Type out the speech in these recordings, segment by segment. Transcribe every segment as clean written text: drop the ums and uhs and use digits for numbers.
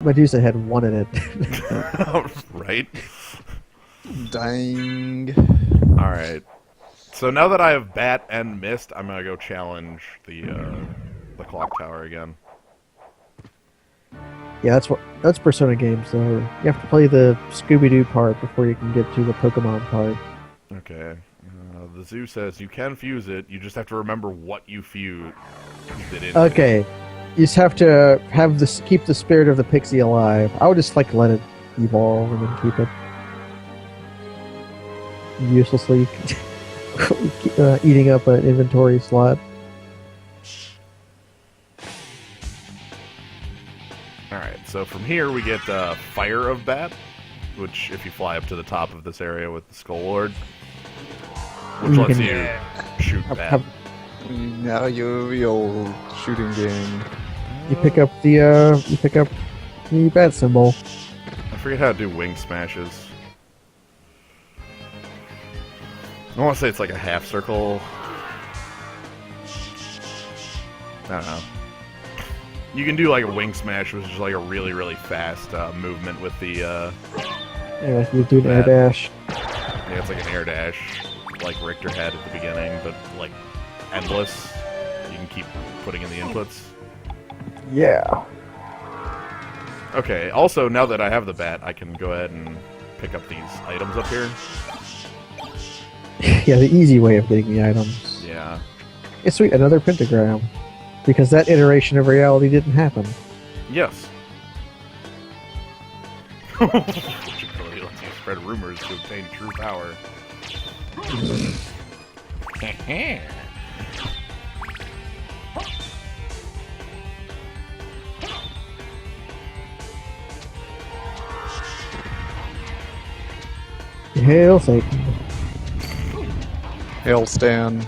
Medusa had one in it. Right? Dang. Alright. So now that I have Bat and Mist, I'm gonna go challenge the clock tower again. Yeah, that's Persona games, though. You have to play the Scooby-Doo part before you can get to the Pokemon part. Okay. The zoo says you can fuse it, you just have to remember what you fused it into. Okay. You just have to keep the spirit of the pixie alive. I would just let it evolve and then keep it uselessly eating up an inventory slot. Alright, so from here we get Fire of Bat, which if you fly up to the top of this area with the Skull Lord, which You lets can- you shoot Bat. Now the old shooting game. You pick up the bat symbol. I forget how to do wing smashes. I want to say it's like a half circle. I don't know. You can do like a wing smash, which is like a really, really fast movement with the. Yeah, you do an air Bat. dash. Yeah, it's like an air dash, like Richter had at the beginning, but like endless. You can keep putting in the inputs. Yeah. Okay, also, now that I have the bat, I can go ahead and pick up these items up here. Yeah, the easy way of getting the items. Yeah. Yeah, sweet, another pentagram. Because that iteration of reality didn't happen. Yes. Which ability lets you spread rumors to obtain true power. Hail Satan. Hail Stan.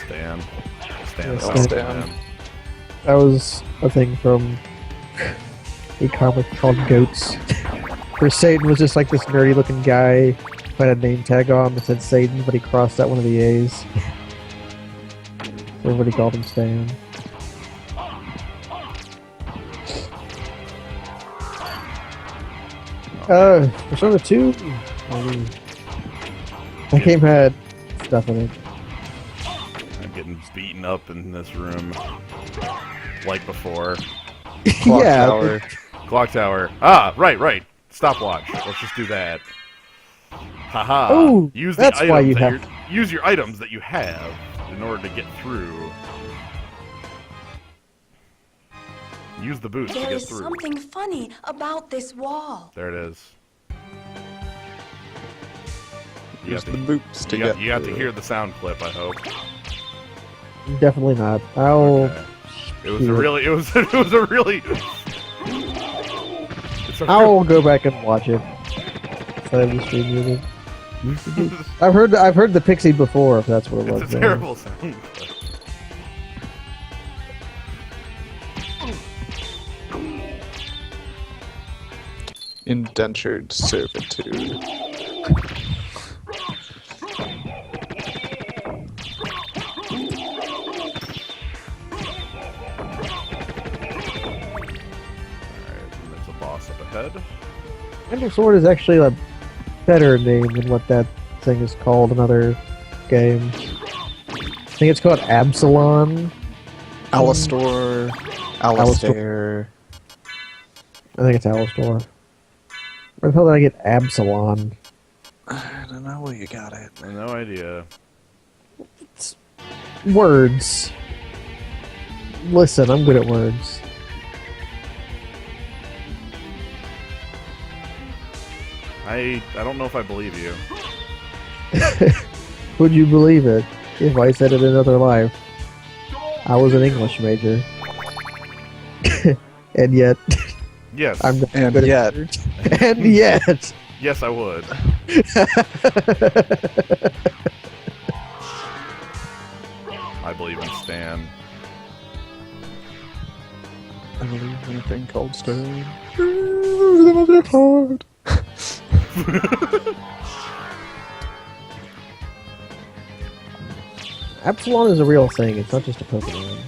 Stan. Yeah, Stan. Stan. That was a thing from a comic called Goats. Where Satan was just like this nerdy looking guy who had a name tag on that said Satan, but he crossed out one of the A's. Everybody called him Stan. Persona 2? That game had stuff in it. I'm getting beaten up in this room. Like before. Clock Yeah, tower. Clock tower. Ah, right. Stopwatch. Let's just do that. Haha. Oh, use that's the why items you that have- use your items that you have in order to get through. Use the boost to There get is through. something funny about this wall. There it is. You Use have, the to, boots to get you have to through. hear the sound clip, I hope. Definitely not. I'll. Okay. It was a really it's a I'll go back and watch it. Instead of the stream music. I've heard the Pixie before, if that's what it was. it's a terrible sound clip. Indentured servitude. Alright, there's a boss up ahead. Ender Sword is actually a better name than what that thing is called in other games. I think it's called Absalon. Alistor. Alistair. I think it's Alistor. Where the hell did I get Absalon? I don't know where you got it. No idea. Words. Listen, I'm good at words. I don't know if I believe you. Would you believe it if I said it in another life? I was an English major. And yet, Yes. I'm not And good at yet. words. And yet. Yes, I would. I believe in Stan. I believe in a thing called Stan. Absalon is a real thing. It's not just a Pokemon.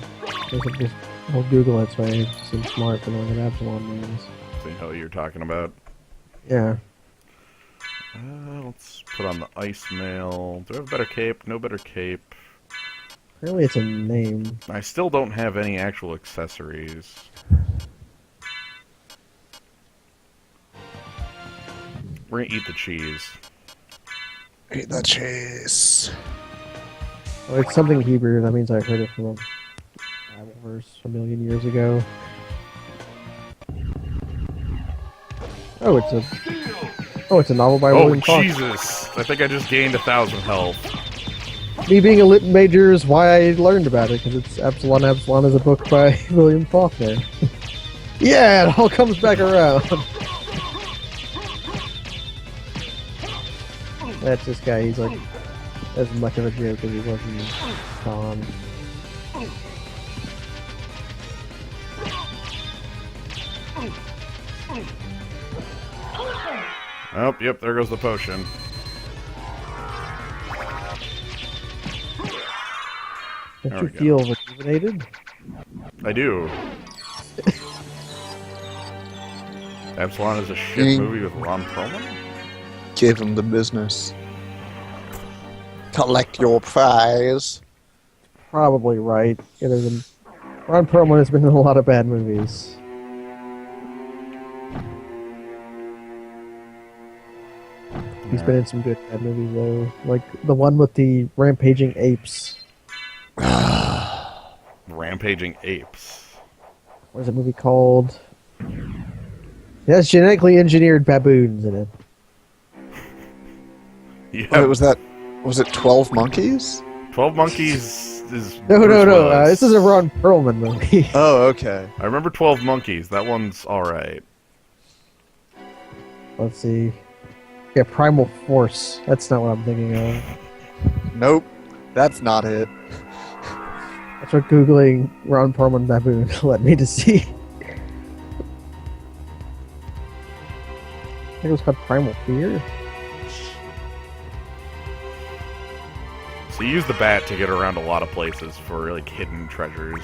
I'll Google it so I seem smart for knowing what Absalom means. So you know what you're talking about. Yeah. Let's put on the ice mail. Do I have a better cape? No better cape. Apparently it's a name. I still don't have any actual accessories. We're gonna eat the cheese. Eat the cheese. Well, it's something Hebrew. That means I heard it from a Bible verse a million years ago. Oh, it's a novel by Oh, William Faulkner. Jesus! I think I just gained 1,000 health. Me being a lit major is why I learned about it, because it's Absalom. Absalom is a book by William Faulkner. Yeah, it all comes back around. That's this guy. He's like as much of a joke as he was in Con. Oh, yep, there goes the potion. Don't There you we go. feel rejuvenated? I do. Absalom is a shit Ding. movie with Ron Perlman? Give him the business. Collect your prize. Probably right. Ron Perlman has been in a lot of bad movies. He's been in some good bad movies though, like the one with the rampaging apes. Rampaging apes. What is that movie called? It has genetically engineered baboons in it. Yeah, Oh, was it 12 Monkeys? 12 Monkeys is... No. Bruce Willis. This is a Ron Perlman movie. Oh, okay. I remember 12 Monkeys. That one's alright. Let's see. Yeah, Primal Force. That's not what I'm thinking of. Nope. That's not it. That's what Googling Ron Perlman baboon led me to see. I think it was called Primal Fear. So you use the bat to get around a lot of places for, like, hidden treasures.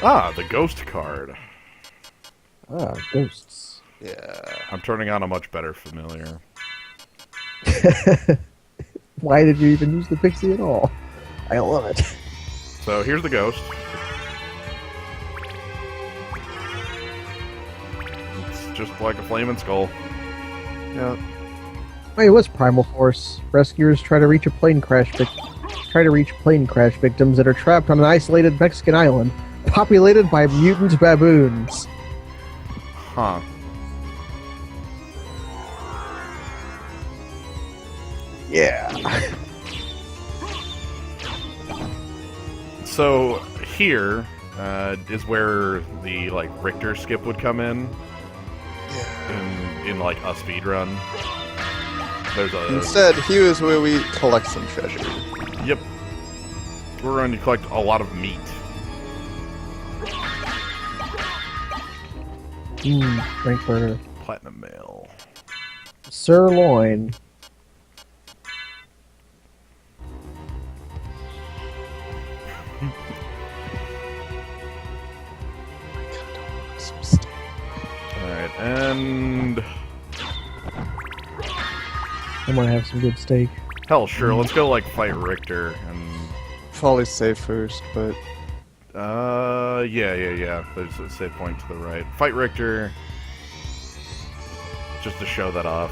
Ah, the ghost card. Ah, ghosts. Yeah. I'm turning on a much better familiar. Why did you even use the pixie at all? I love it. So here's the ghost. It's just like a flaming skull. Yeah. Wait, what's Primal Force? Rescuers try to reach plane crash victims that are trapped on an isolated Mexican island, populated by mutant baboons. Huh. Yeah. So here is where the like Richter skip would come in like a speed run. There's a Instead, here's where we collect some treasure. yep. We're going to collect a lot of meat. Frankfurter. Platinum mail. Sirloin. Some steak. Alright, and I want to have some good steak. hell sure, let's go like fight Richter and Probably save first, but yeah. There's a save point to the right. Fight Richter. Just to show that off.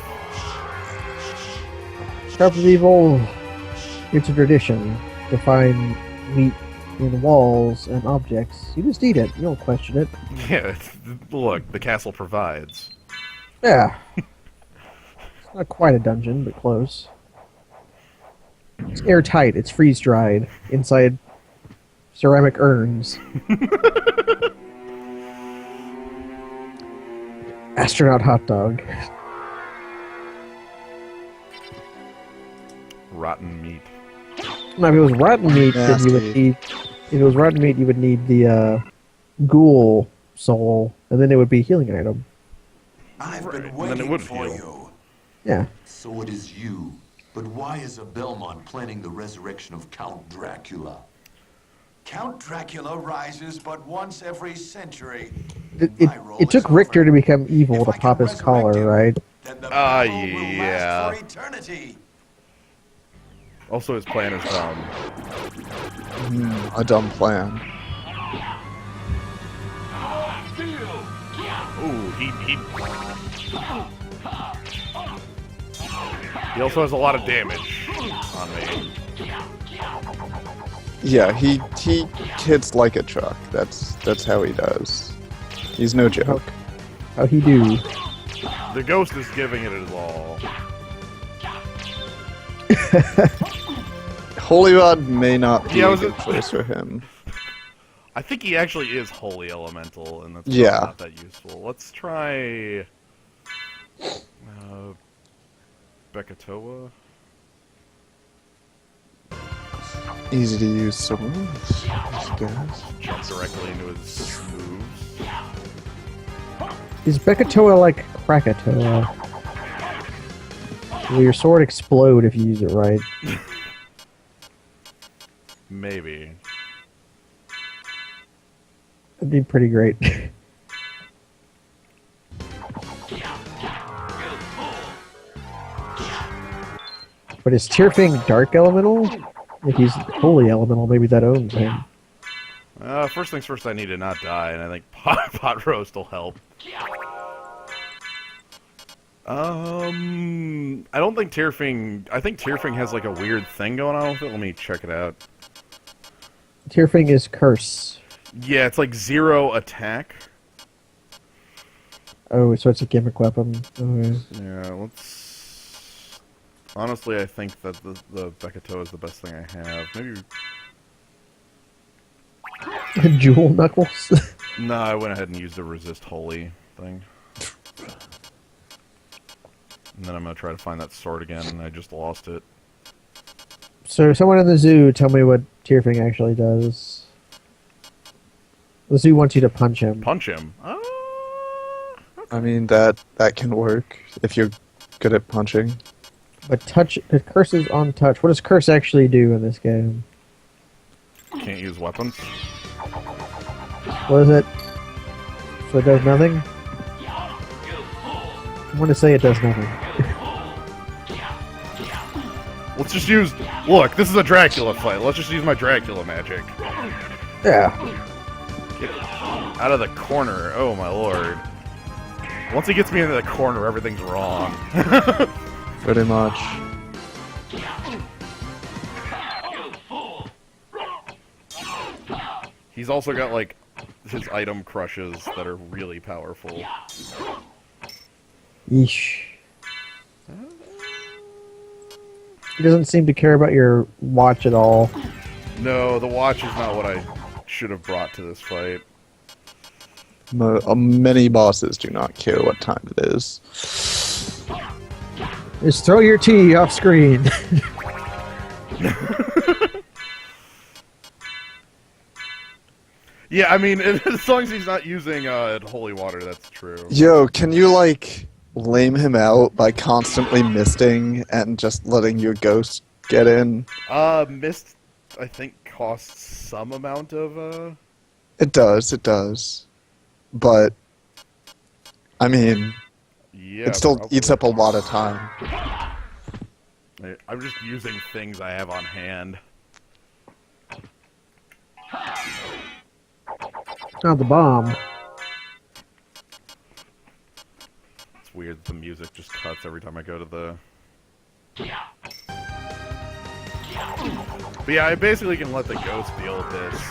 Sharp of Evil. It's a tradition to find meat in walls and objects. You just eat it. You don't question it. Yeah, look, the castle provides. Yeah. It's not quite a dungeon, but close. It's airtight. It's freeze-dried inside ceramic urns. Astronaut hot dog. Rotten meat. Now, if it was rotten meat, then you would Nasty. need. If it was rotten meat, you would need the ghoul soul, and then it would be a healing item. I've Right, been and then it waiting would for heal. you. Yeah. So it is you, But why is a Belmont planning the resurrection of Count Dracula? Count Dracula rises but once every century. It took Richter to become evil to pop his collar, right? Then the battle will yeah. last for eternity. Also, his plan is dumb. A dumb plan. Ooh, he also has a lot of damage on me. Yeah, he hits like a truck. That's how he does. He's no joke. How he do? The ghost is giving it his all. Holy Rod may not be Yeah, a good choice for him. I think he actually is Holy Elemental, and that's Yeah. not that useful. Let's try... Bekatoa? Easy to use swords, I guess. Jump directly into his moves. Is Bekatoa like Krakatoa? Will your sword explode if you use it right? Maybe. That'd be pretty great. But is Tyrfing Dark Elemental? If he's Holy Elemental, maybe that owns him. First things first, I need to not die, and I think pot roast will help. I don't think Tyrfing... I think Tyrfing has like a weird thing going on with it. Let me check it out. Tyrfing is Curse. Yeah, it's like 0 attack. Oh, so it's a gimmick weapon. Okay. Yeah, let's... Honestly, I think that the Bekatoa is the best thing I have. Maybe... Jewel Knuckles? No, I went ahead and used the resist holy thing. And then I'm gonna try to find that sword again, and I just lost it. So, someone in the zoo, tell me what Tyrfing actually does. The zoo wants you to punch him. Punch him? I mean, that can work if you're good at punching. But Curse is on touch. What does Curse actually do in this game? Can't use weapons. What is it? So it does nothing? I'm going to say it does nothing. Let's just use... Look, this is a Dracula fight. Let's just use my Dracula magic. Yeah. Get out of the corner. Oh, my lord. Once he gets me into the corner, everything's wrong. Pretty much. He's also got, like, his item crushes that are really powerful. Yeesh. He doesn't seem to care about your watch at all. No, the watch is not what I should have brought to this fight. Many bosses do not care what time it is. Just throw your tea off screen. Yeah, I mean, as long as he's not using holy water, that's true. Yo, can you, like, lame him out by constantly misting and just letting your ghost get in? Mist, I think, costs some amount of, It does. But, I mean, yeah, it still probably. eats up a lot of time. I'm just using things I have on hand. Oh, the bomb. It's weird, the music just cuts every time I go to the... But yeah, I basically can let the ghost deal with this.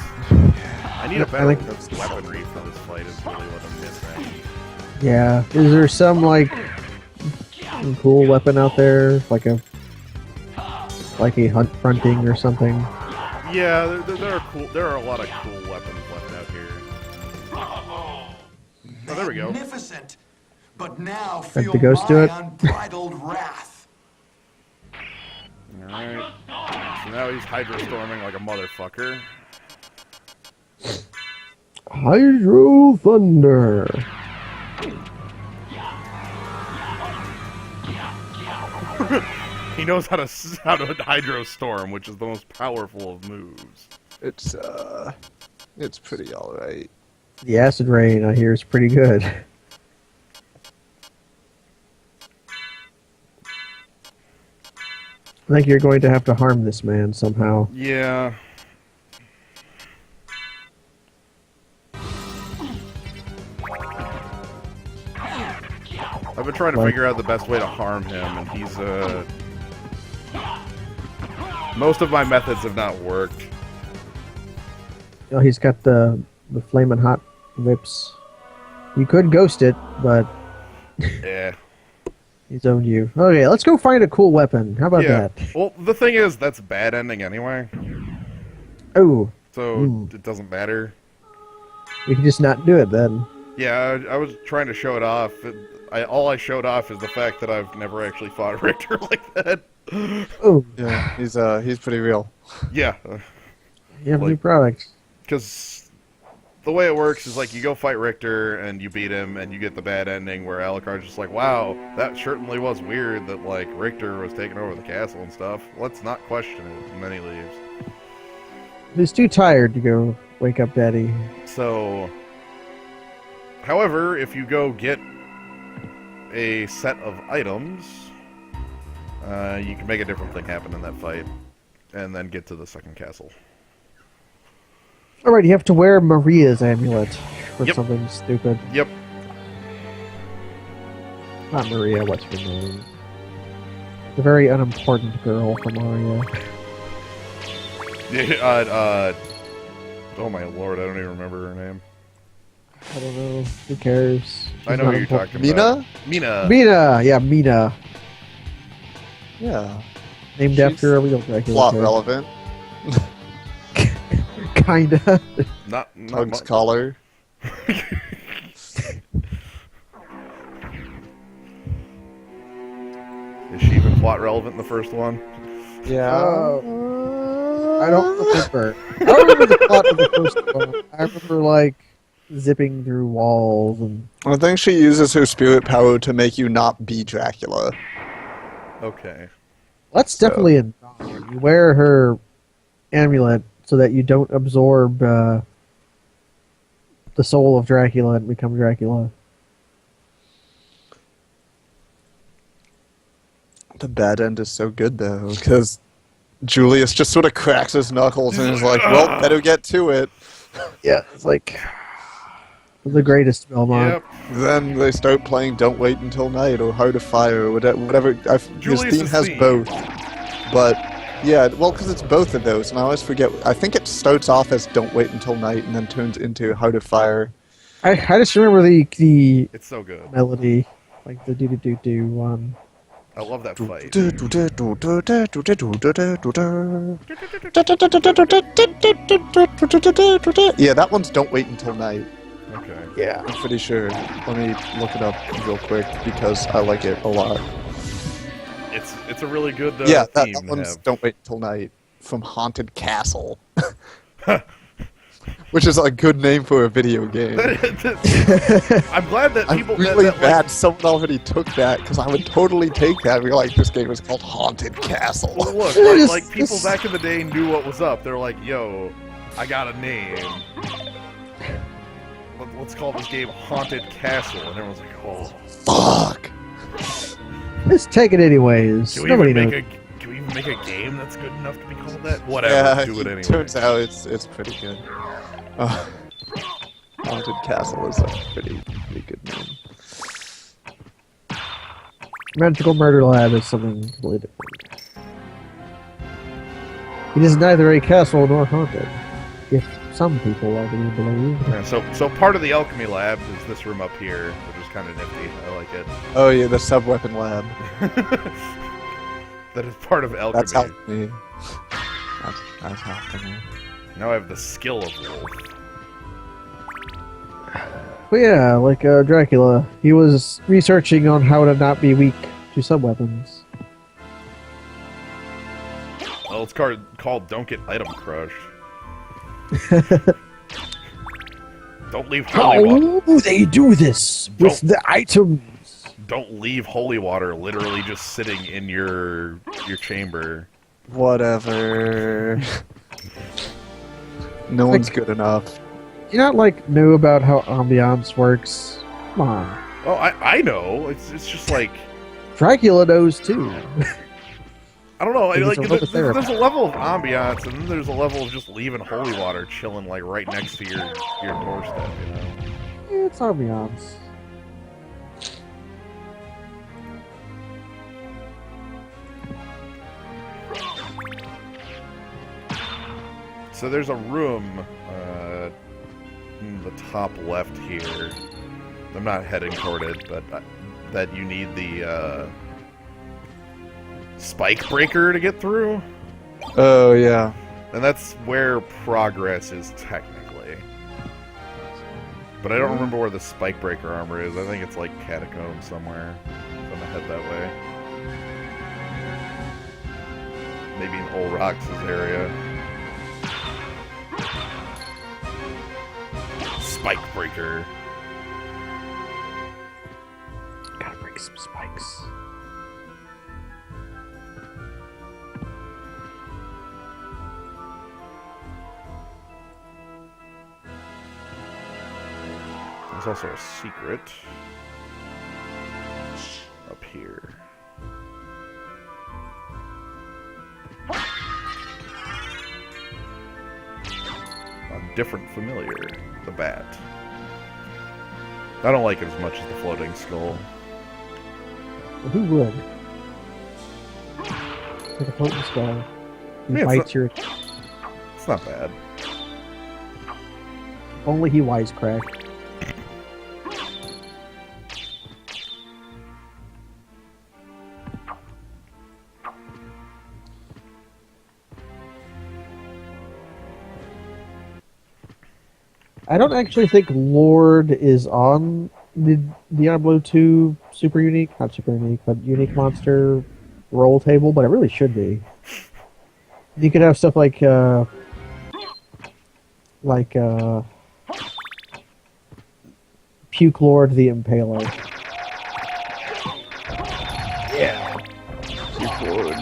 I need a better weaponry for this fight is really what I'm missing. Yeah. Is there some, like, cool weapon out there? Like a hunt fronting or something? Yeah, there are a lot of cool weapons left out here. Oh, there we go. Magnificent. But now Let feel the ghost do my it. unbridled wrath. Alright. So now he's Hydro Storming like a motherfucker. Hydro Thunder. He knows how to Hydro Storm, which is the most powerful of moves. It's pretty alright. The Acid Rain, I hear, is pretty good. I think you're going to have to harm this man somehow. Yeah. I've been trying to figure out the best way to harm him, and he's, most of my methods have not worked. Oh, he's got the flaming hot whips. You could ghost it, but Yeah. he's owned you. Okay, let's go find a cool weapon. How about Yeah. that? Well, the thing is, that's bad ending anyway, Oh, so it doesn't matter. we can just not do it then. Yeah, I was trying to show it off. All I showed off is the fact that I've never actually fought Richter like that. Oh, Yeah, he's pretty real. Yeah. you have a new Like- product. Because the way it works is like you go fight Richter and you beat him and you get the bad ending where Alucard's just like, wow, that certainly was weird that like Richter was taking over the castle and stuff. Let's not question it. And then he leaves. He's too tired to go wake up Daddy. So, however, if you go get a set of items, you can make a different thing happen in that fight and then get to the second castle. Alright, you have to wear Maria's amulet for Yep. something stupid. Yep. Not Maria, what's her name? The very unimportant girl from Mario. Oh my lord, I don't even remember her name. I don't know. Who cares? I know not who you're important. talking about. Mina? Mina. Mina! Yeah, Mina. Yeah. Named She's after a real Dracula. Plot character. relevant. Kinda. Not Tug's much. collar. Is she even plot relevant in the first one? Yeah. I don't remember. I don't remember the plot of the first one. I remember, like, zipping through walls and... I think she uses her spirit power to make you not be Dracula. Okay. That's definitely a nod. You wear her amulet so that you don't absorb the soul of Dracula and become Dracula. The bad end is so good, though, because Julius just sort of cracks his knuckles and is like, well, better get to it. Yeah, it's like... the greatest Belmont. Yep. Then they start playing Don't Wait Until Night or Heart of Fire or whatever. This Julius's theme has theme. both. But, yeah, well, because it's both of those, and I always forget. I think it starts off as Don't Wait Until Night and then turns into Heart of Fire. I just remember the It's so good. melody, like the do-do-do-do one. I love that fight. Yeah, that one's Don't Wait Until Night. Okay. Yeah. I'm pretty sure. Let me look it up real quick because I like it a lot. It's a really good Yeah, that theme to one's have. Don't Wait Until Night from Haunted Castle. Which is a good name for a video game. I'm glad that I'm people really that, glad someone already took that because I would totally take that and be like, this game is called Haunted Castle. Well, look, This- like people this- back in the day knew what was up. They're like, yo, I got a name. Let's call this game Haunted Castle. And everyone's like, oh. Fuck! Let's take it anyways. Can we Nobody even knows. make a game that's good enough to be called that? Whatever, Yeah, do it anyway. turns out it's pretty good. Haunted Castle is a pretty good name. Magical Murder Lab is something completely different. It is neither a castle nor haunted, if some people are to be believed. Yeah, so part of the alchemy lab is this room up here, which is kind of nifty. I like it. Oh yeah, the sub-weapon lab. That is part of alchemy. That's alchemy. That's alchemy. Now I have the skill of wolf. But yeah, like Dracula, he was researching on how to not be weak to sub-weapons. Well, it's called Don't Get Item Crushed. Don't leave How Hollywood. do they do this with the items? don't leave holy water literally just sitting in your chamber. Whatever. No one's good enough. Do you not like know about how ambiance works? Come on. Oh, I know. It's just like Dracula knows too. I don't know. He's Like a there's therapist. a level of ambiance, and then there's a level of just leaving holy water chilling like right next to your doorstep. You know. Yeah, it's ambiance. So there's a room in the top left here. I'm not heading toward it, but that you need the spike breaker to get through. Oh, yeah. And that's where progress is technically. But I don't remember where the spike breaker armor is. I think it's like catacomb somewhere. I'm gonna head that way. Maybe in Old Rox's area. Spike breaker. Gotta break some spikes. There's also a secret up here. A different familiar, the bat. I don't like it as much as the floating skull. Well, who would? It's like a floating skull. He Yeah, it's bites your. It's not bad. Only he wisecrack. I don't actually think Lord is on the Diablo 2 super unique, not super unique, but unique monster roll table, but it really should be. You could have stuff like Puke Lord the Impaler. Yeah. You could.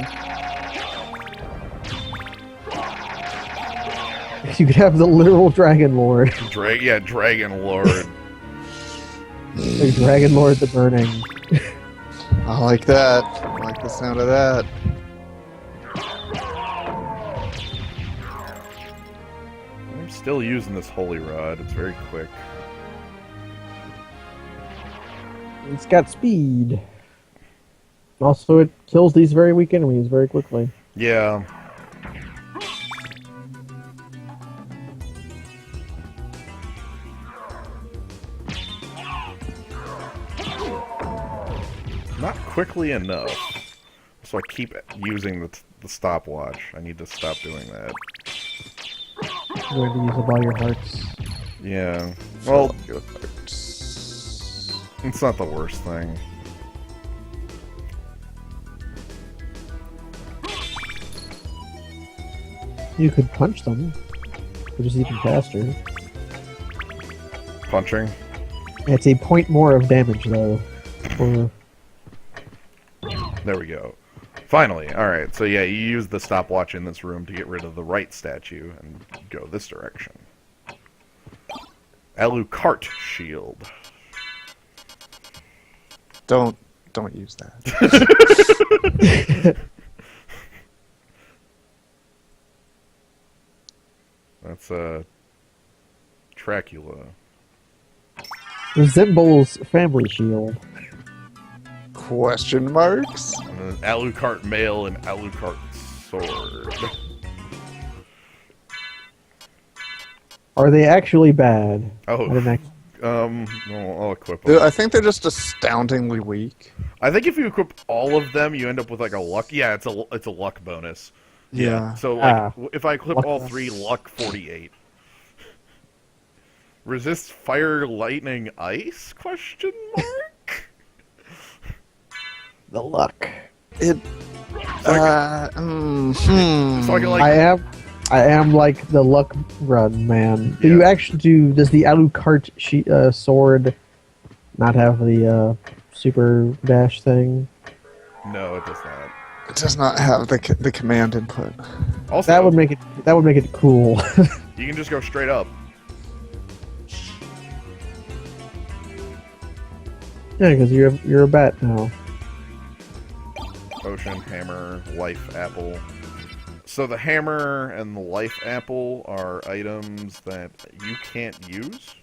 You could have the literal Dragon Lord. Dragon Lord. Like Dragon Lord the Burning. I like that. I like the sound of that. I'm still using this holy rod. It's very quick. It's got speed. Also, it kills these very weak enemies very quickly. Yeah. Not quickly enough. So I keep using the stopwatch. I need to stop doing that. You're going to use up all your hearts. Yeah. Well, it's not the worst thing. You could punch them, which is even faster. Punching? It's a point more of damage, though. For... There we go. Finally. Alright, so yeah, you use the stopwatch in this room to get rid of the right statue and go this direction. Alucard shield. Don't use that. That's Dracula. Resembles family shield. Question marks? And then Alucard mail and Alucard sword. Are they actually bad? Oh, I didn't I'll equip Dude, them. I think they're just astoundingly weak. I think if you equip all of them, you end up with like a luck. Yeah, it's a luck bonus. Yeah. So like, Ah. if I equip Luck all bonus. three, luck 48. Resist fire, lightning, ice? Question mark. The luck. It. So I can like. I am like the luck run man. Do Yeah. you actually do? Does the Alucard sword not have the super dash thing. No, it does not. It does not have the command input. Also, That would make it cool. you can just go straight up. Yeah, because you're a bat now. Potion, hammer, life apple. So the hammer and the life apple are items that you can't use?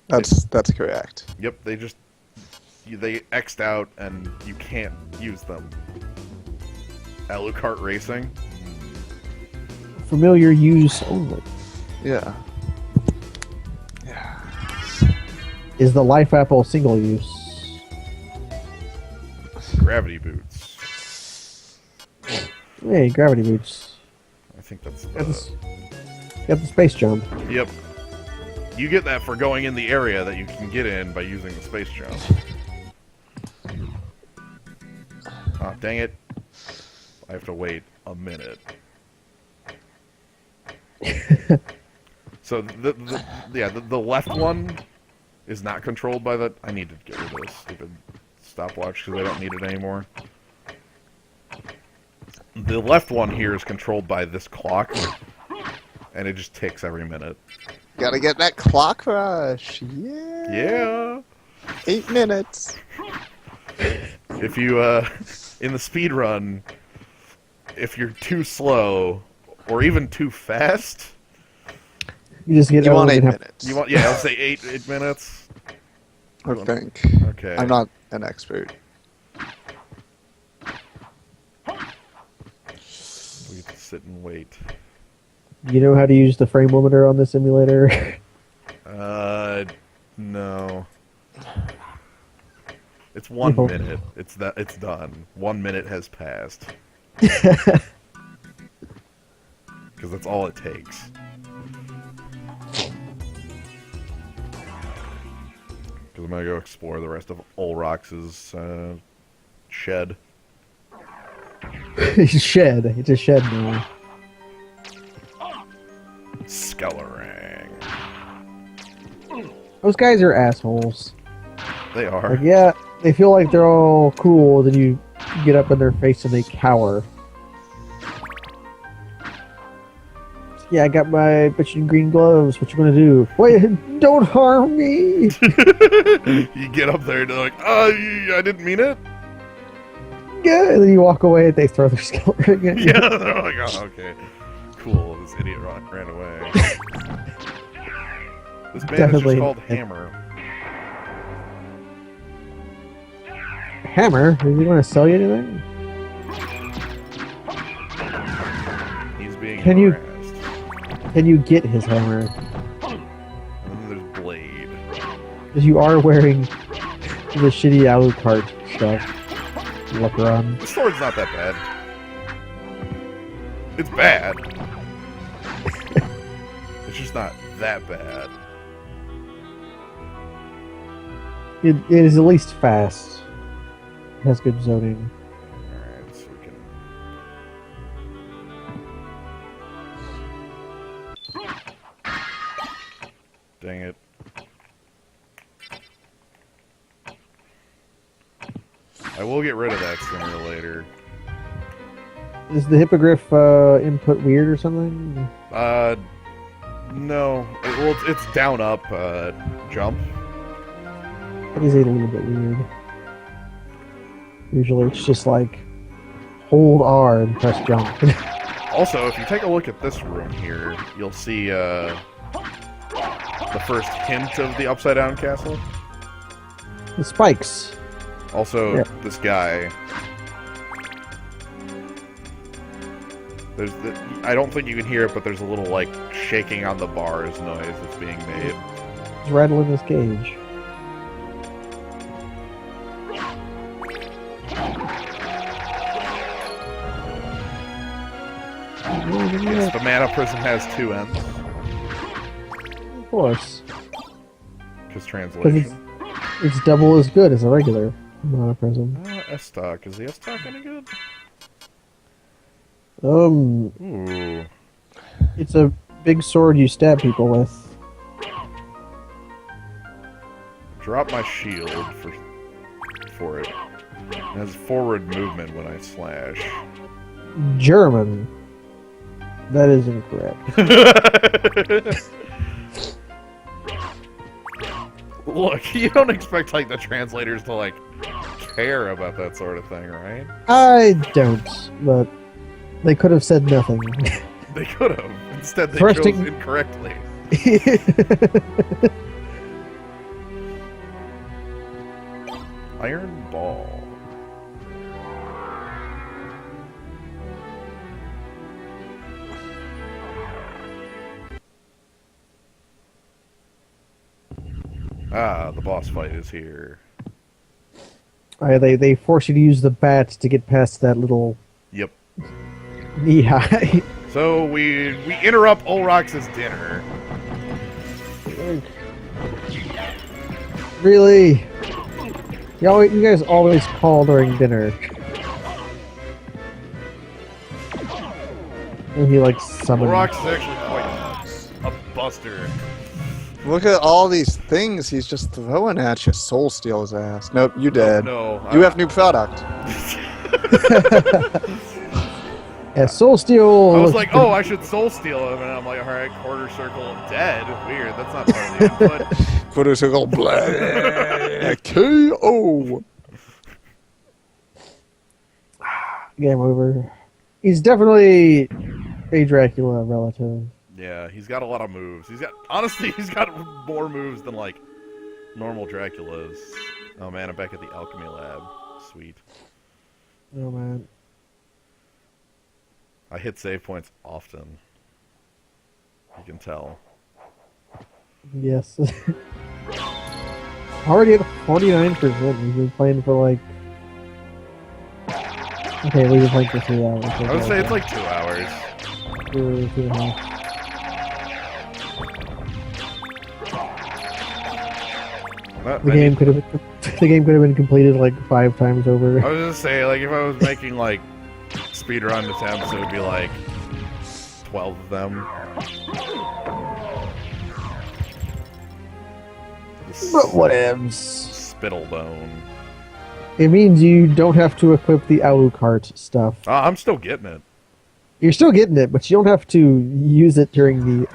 That's correct. Yep, they X'd out and you can't use them. Alucard Racing? Familiar use only. Yeah. Is the life apple single use? Gravity boots. Hey, gravity boots. I think that's Got the space jump. Yep. You get that for going in the area that you can get in by using the space jump. Ah, dang it. I have to wait a minute. So the left one is not controlled by the... I need to get rid of this stupid stopwatch because I don't need it anymore. The left one here is controlled by this clock, and it just ticks every minute. Gotta get that clock rush. Yeah. Yeah. 8 minutes. If you, in the speed run, if you're too slow or even too fast, You just get. You want 8 I'll minutes. say 8 minutes. I think. Okay. I'm not an expert. We get to sit and wait. You know how to use the frame limiter on this emulator? No. It's 1 Oh. minute. It's done. 1 minute has passed. Because that's all it takes. Because I'm gonna go explore the rest of Olrox's shed. Shed. It's a shed now. Skellerang. Those guys are assholes. They are. Like, yeah, they feel like they're all cool, then you get up in their face and they cower. Yeah, I got my bitchin' green gloves. What you gonna do? Wait, don't harm me! You get up there and they're like, I didn't mean it. Yeah, and then you walk away and they throw their skeleton at you. Yeah, they're like, oh, okay. Cool, this idiot ran away. This band is Definitely. just called Hammer. Hammer? Is he gonna sell you anything? He's being Can you- harassed. Can you get his hammer? And then there's Blade. Because you are wearing the shitty Alucard stuff. Look around. The sword's not that bad. It's bad. It's just not that bad. It is at least fast. It has good zoning. Alright, so we can... Dang it. I will get rid of that sooner or later. Is the hippogriff input weird or something? No. It's down up, jump. That is a little bit weird. Usually it's just like, hold R and press jump. Also, if you take a look at this room here, you'll see, the first hint of the Upside Down Castle. The spikes. Also, Yeah. this guy. I don't think you can hear it, but there's a little, like, shaking on the bars noise that's being made. He's rattling his cage. Yes, the Mana Prism has 2 ends. Of course. Because Because translation. it's double as good as a regular Mana Prism. S-Stock. Is the S-Stock any good? Ooh. It's a big sword you stab people with. Drop my shield for it. It has forward movement when I slash. German. That is incorrect. Look, you don't expect like the translators to like care about that sort of thing, right? I don't, but they could have said nothing. They could have. Instead, they First chose thing- incorrectly. Iron Ball. Ah, the boss fight is here. They force you to use the bat to get past that little Yep. knee high. So we interrupt Olrox's dinner. Really? You guys always call during dinner. And he like summons. Olrox is actually quite a buster. Look at all these things he's just throwing at you. Soul Steal his ass. Nope, you dead. No. You have new product. Yeah, Soul Steal. I was like, oh, I should soul steal him, and I'm like, all right, quarter circle dead. Weird. That's not part of the input. Quarter circle black. KO. Game over. He's definitely a Dracula relative. Yeah, he's got a lot of moves. Honestly, he's got more moves than like normal Draculas. Oh man, I'm back at the alchemy lab. Sweet. Oh man. I hit save points often. You can tell. Yes. Already at 49%. We've been playing for like. Okay, we've been playing for 3 hours. I would say it's like 2 hours. 2.5. The game could have been completed like 5 times over. I was gonna say, like, if I was making like speedrun attempts, it would be like 12 of them. But whatevs. Spittlebone. It means you don't have to equip the Alucard stuff. I'm still getting it. You're still getting it, but you don't have to use it during the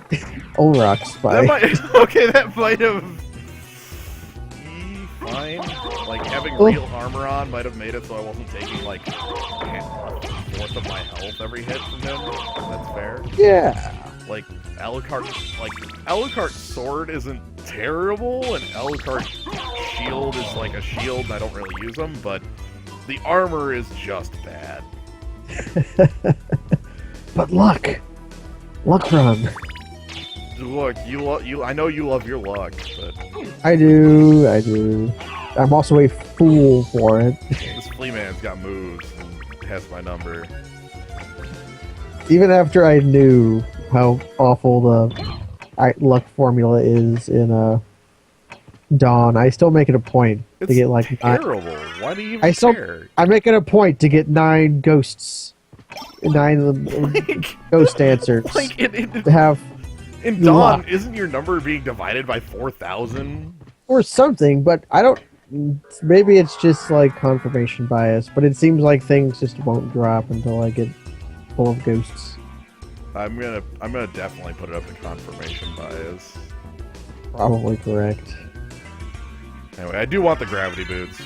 Olrox fight. That might have. Fine. Like, having real armor on might have made it so I wasn't taking, like, a fourth of my health every hit from him. That's fair. Yeah. Like, Alucard's sword isn't terrible, and Alucard's shield is like a shield, and I don't really use them, but the armor is just bad. But luck run. Look, I know you love your luck, but I do. I'm also a fool for it. this flea man's got moves and has my number. Even after I knew how awful the luck formula is in Dawn, I still make it a point It's to get like terrible. Why do you even care? I make it a point to get 9 ghosts, 9 of them ghost dancers Like, to have in Dawn, luck. isn't your number being divided by 4,000? or something, but I don't. Maybe it's just like confirmation bias, but it seems like things just won't drop until I get full of ghosts. I'm gonna definitely put it up to confirmation bias. Probably correct. Anyway, I do want the gravity boots.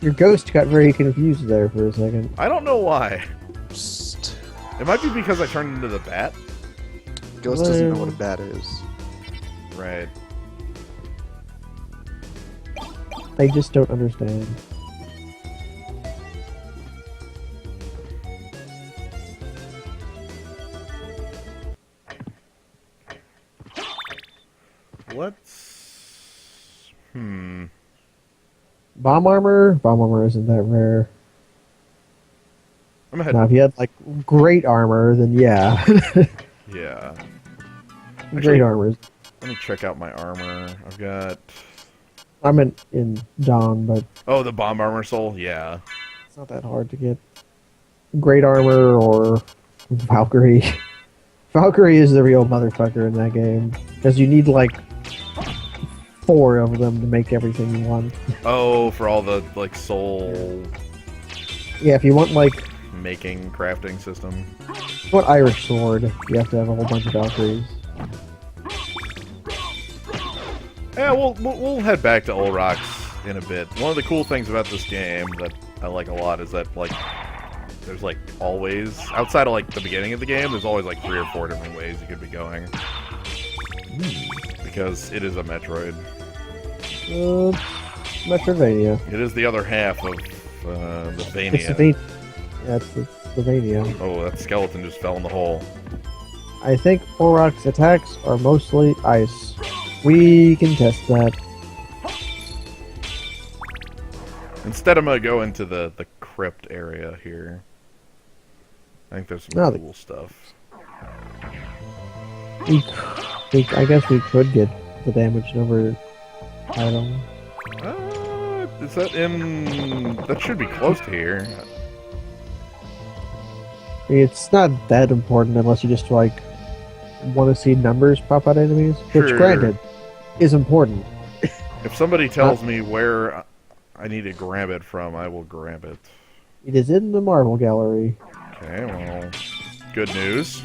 Your ghost got very confused there for a second. I don't know why. Psst. It might be because I turned into the bat. Ghost doesn't know what a bat is. Right. I just don't understand. Let's... Bomb armor? Bomb armor isn't that rare. I'm ahead. Now, if you had like great armor, then yeah. Yeah. Great armor. Let me check out my armor. I've got... I'm in Dawn, but Oh, the bomb armor soul? Yeah. it's not that hard to get. Great armor or Valkyrie. Valkyrie is the real motherfucker in that game. Because you need like 4 of them to make everything you want. Oh, for all the like soul Yeah, if you want like making crafting system. if you want Irish Sword, you have to have a whole bunch of Valkyries. Yeah, we'll head back to Old Rocks in a bit. One of the cool things about this game that I like a lot is that like there's like always outside of like the beginning of the game, there's always like 3 or 4 different ways you could be going. Because it is a Metroid. Metroidvania. It is the other half of the Vania. Yeah, it's the Vania. Oh, that skeleton just fell in the hole. I think Oroc's attacks are mostly ice. We can test that. Instead, I'm gonna go into the crypt area here. I think there's some cool stuff. I guess we could get the damage number item. Is that in... That should be close to here. I mean, it's not that important unless you just, like, want to see numbers pop out enemies. Which, Sure. granted, is important. If somebody tells me where I need to grab it from, I will grab it. It is in the Marvel Gallery. Okay, well... Good news.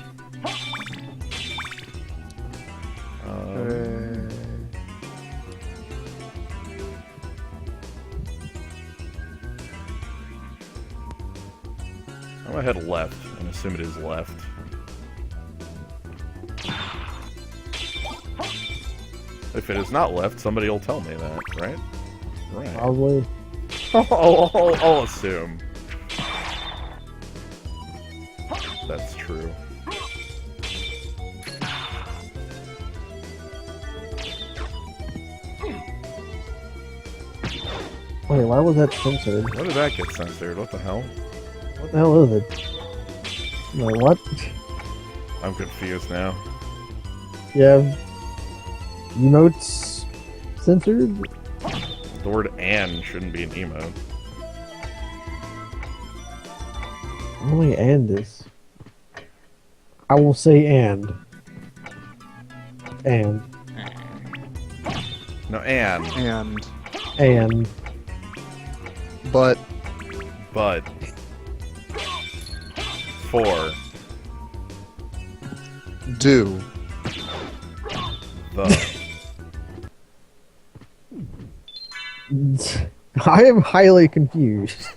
I'm gonna head left and assume it is left. If it is not left, somebody will tell me that, right? Right. Probably. I'll assume. That's true. Wait, why was that censored? Why did that get censored? What the hell? What the hell is it? Wait, what? I'm confused now. You have emotes censored? The word "and" shouldn't be an emote. Only and is. I will say and. And. No, and. And but for do the I am highly confused.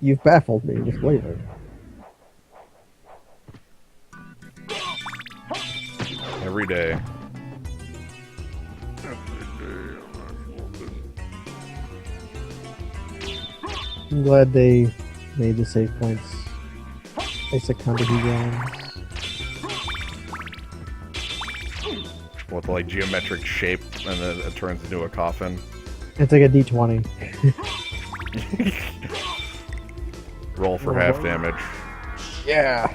You've baffled me with flavor. every day. I'm glad they made the save points. They seconded grounds. What, the like geometric shape, and then it turns into a coffin. It's like a D20. Roll for half damage. Yeah.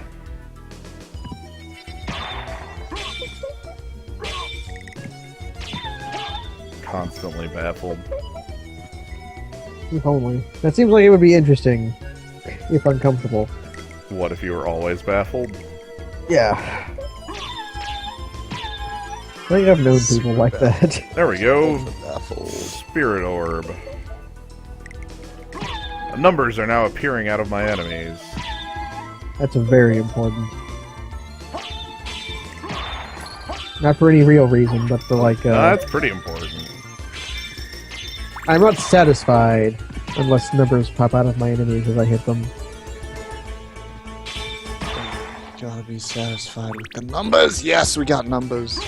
Constantly baffled. If only. That seems like it would be interesting, if uncomfortable. What if you were always baffled? Yeah. I think I've known people like that. There we go. baffled. Spirit orb. Numbers are now appearing out of my enemies. That's very important. Not for any real reason, but for like, That's pretty important. I'm not satisfied unless numbers pop out of my enemies as I hit them. Gotta be satisfied with the numbers. Yes, we got numbers.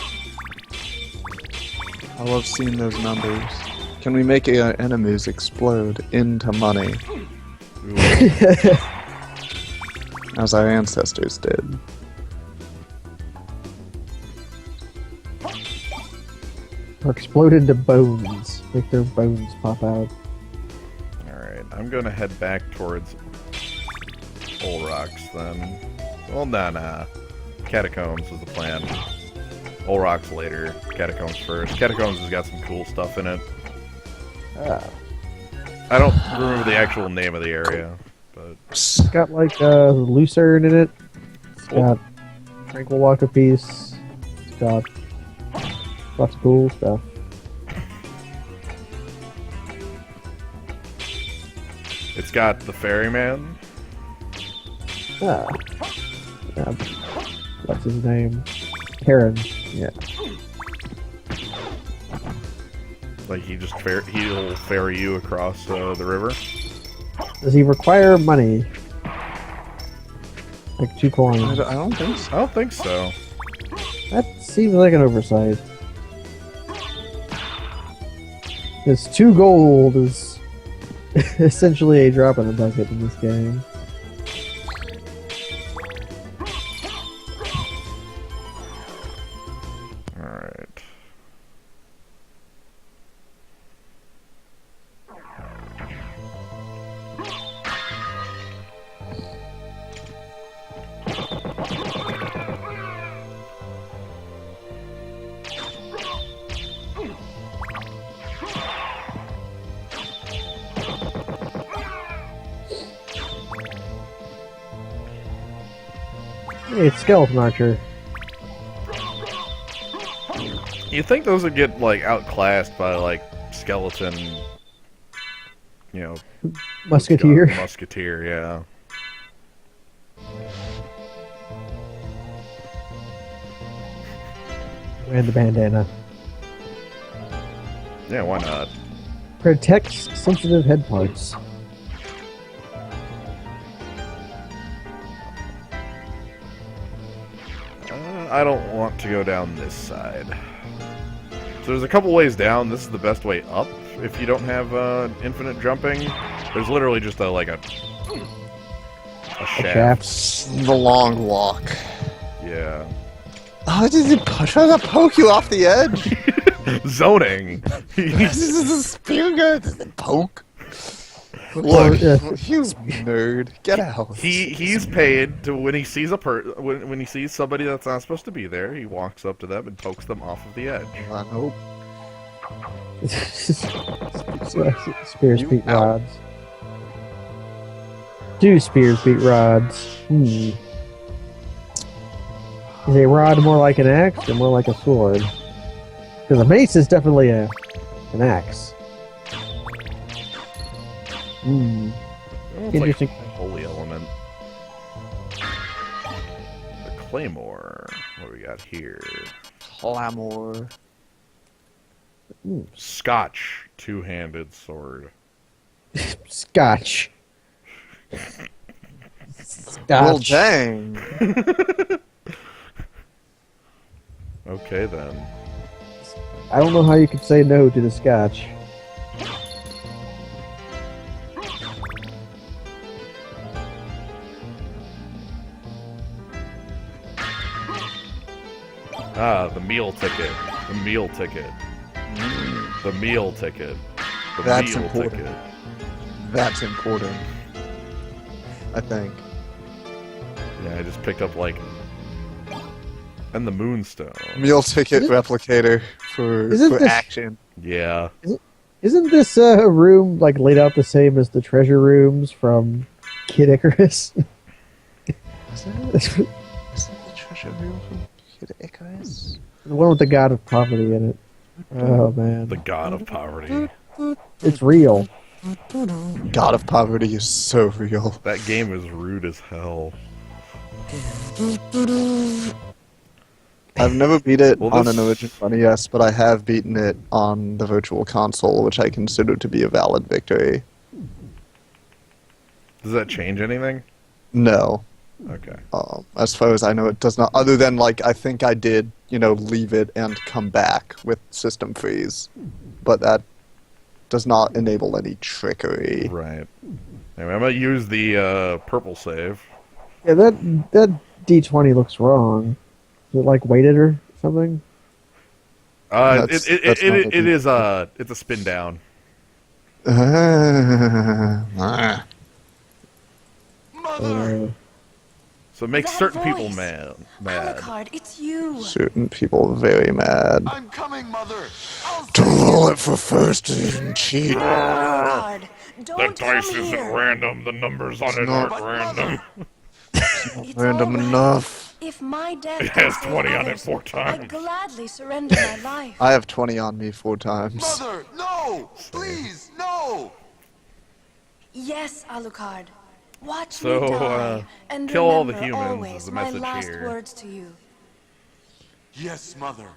I love seeing those numbers. Can we make enemies explode into money? As our ancestors did. Or explode into bones. Make their bones pop out. Alright, I'm gonna head back towards Old Rocks then. Well, nah. Catacombs is the plan. Old Rocks later, Catacombs first. Catacombs has got some cool stuff in it. I don't remember the actual name of the area, but... It's got like Lucerne in it. It's got Tranquil Walk of Peace. It's got Lots of cool stuff. It's got the ferryman. Ah. Yeah. What's his name? Heron. Yeah. Like he'll ferry you across the river. Does he require money? Like 2 coins. I don't think so. I don't think so. That seems like an oversight. Because 2 gold is essentially a drop in the bucket in this game. Alright. Hey, it's Skeleton Archer. You think those would get, like, outclassed by, like, skeleton, you know... Musketeer. Musketeer, yeah. And the bandana. Yeah, why not? Protects sensitive head parts. I don't want to go down this side. So there's a couple ways down. This is the best way up if you don't have infinite jumping. There's literally just a shaft. The long walk. Yeah. Oh, did he try to poke you off the edge? Zoning. This is a spear gun. Does it poke? Look, you nerd, get out. He's paid to when he sees when he sees somebody that's not supposed to be there, he walks up to them and pokes them off of the edge. I hope. Spears You beat out. rods. Do spears beat rods? Is a rod more like an axe or more like a sword? Because a mace is definitely an axe. It's Interesting. like a holy element. The claymore. What do we got here? Clamor. Scotch two-handed sword. Scotch. Well, Scotch. dang. Okay then. I don't know how you could say no to the scotch. Ah, the meal ticket. The meal ticket. The meal ticket. The That's meal important. ticket. That's important. I think. Yeah, I just picked up like... And the moonstone. Meal ticket replicator for Isn't this- action. Yeah. Isn't this room like laid out the same as the treasure rooms from Kid Icarus? Is that the treasure room from Kid Icarus? The one with the god of poverty in it. Oh man, The god of poverty. it's real. God of poverty is so real. That game is rude as hell. I've never beat it Well, on this- an original NES, but I have beaten it on the Virtual Console, which I consider to be a valid victory. Does that change anything? No. Okay. As far as I know, it does not. Other than, like, I think I did, leave it and come back with system freeze. But that does not enable any trickery. Right. Anyway, I'm gonna use the purple save. Yeah, that D20 looks wrong. Is it like weighted or something? That's not It's a spin down. Mother! So it makes That certain people voice. mad. Alucard, it's you. Certain people are very mad. I'm coming, Mother. I'll To save roll you. it for first and cheat. Alucard, don't come here. random. The numbers on it aren't But random. Mother, It's Random all right. enough. If my death It has can save 20 on it others, 4 I'd times. gladly surrender my life. I have 20 on me 4 times. Mother, no! Please, no! Yes, Alucard. Watch So, me die, and kill all the remember humans always is the my message last here. words to you. Yes, Mother.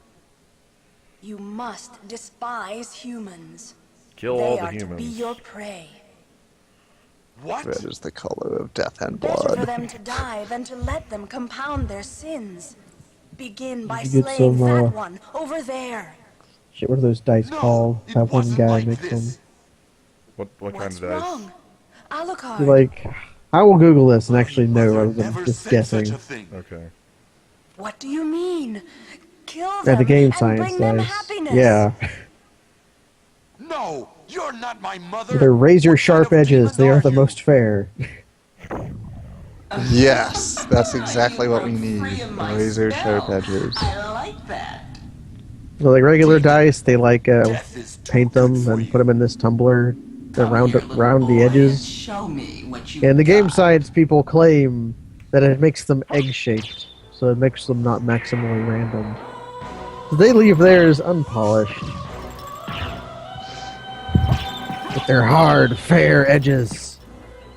You must despise humans. Kill They all the are to be humans. your prey. What? Red is the color of death and Better for blood. them to die than to let them compound their sins. Begin by You get slaying some, that one over there. Shit, what are those dice No, called? it That one wasn't guy like makes this. them. What kind What's of dice? wrong? Alucard. Like, I will Google this and actually know Mother rather than never just said guessing. such a thing. Okay. What do you mean? Kill Yeah, them the game and science bring them dice. happiness. Yeah. No, you're not my mother. They're razor What sharp kind of edges. They demon are the you? most fair. Yes, that's exactly what we need. Razor sharp edges. I like that. So like regular dice, they like Death is too paint them good for and you. put them in this tumbler around Come here, little around the boy, and edges. show me what you And the game got. science people claim that it makes them egg-shaped, so it makes them not maximally random. So they leave theirs unpolished. With their hard, fair edges.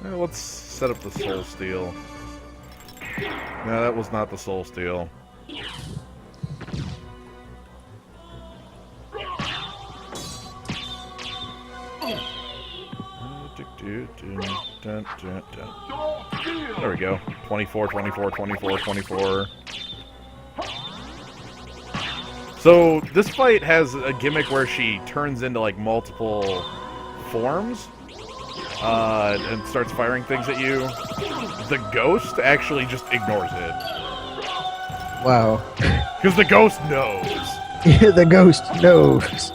Well, let's set up the soul steel. No, that was not the soul steel. There we go. 24, 24, 24, 24. So this fight has a gimmick where she turns into like multiple forms and starts firing things at you. The ghost actually just ignores it Wow. because the ghost knows. The ghost knows.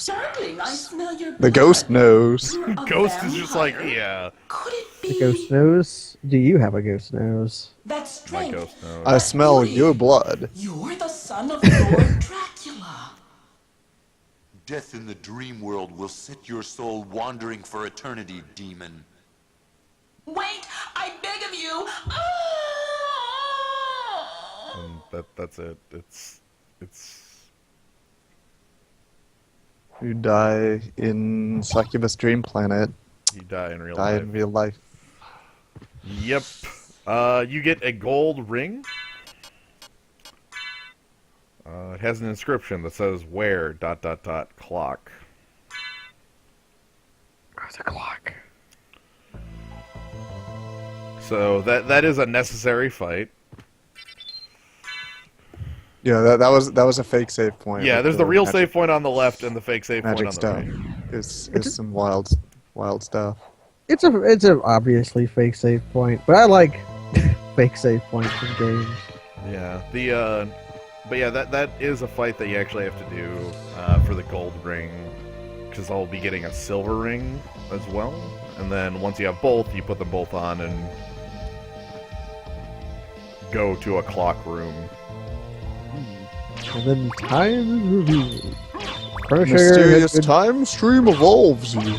Darling, I smell your The ghost knows. blood. A Ghost is just like, vampire? yeah, Could it The be ghost knows? Do you have a ghost nose? that my strength? ghost knows. I smell your blood. You're the son of Lord Dracula. Death in the dream world will set your soul wandering for eternity, demon. Wait, I beg of you. Ah! And that's it. It's You die in Succubus Dream Planet. you die in real Die life. in real life. Yep. You get a gold ring. It has an inscription that says "Where ... clock." Where's the clock? So that is a necessary fight. Yeah, that was a fake save point. Yeah, with there's the real magic- save point on the left and the fake save point magic on the stuff. right. It's some wild stuff. It's a obviously fake save point, but I like fake save points in games. Yeah. But yeah, that is a fight that you actually have to do for the gold ring, because I'll be getting a silver ring as well. And then once you have both, you put them both on and go to a clock room. And then time is revealed. Chrono Trigger Mysterious has good- time stream evolves you.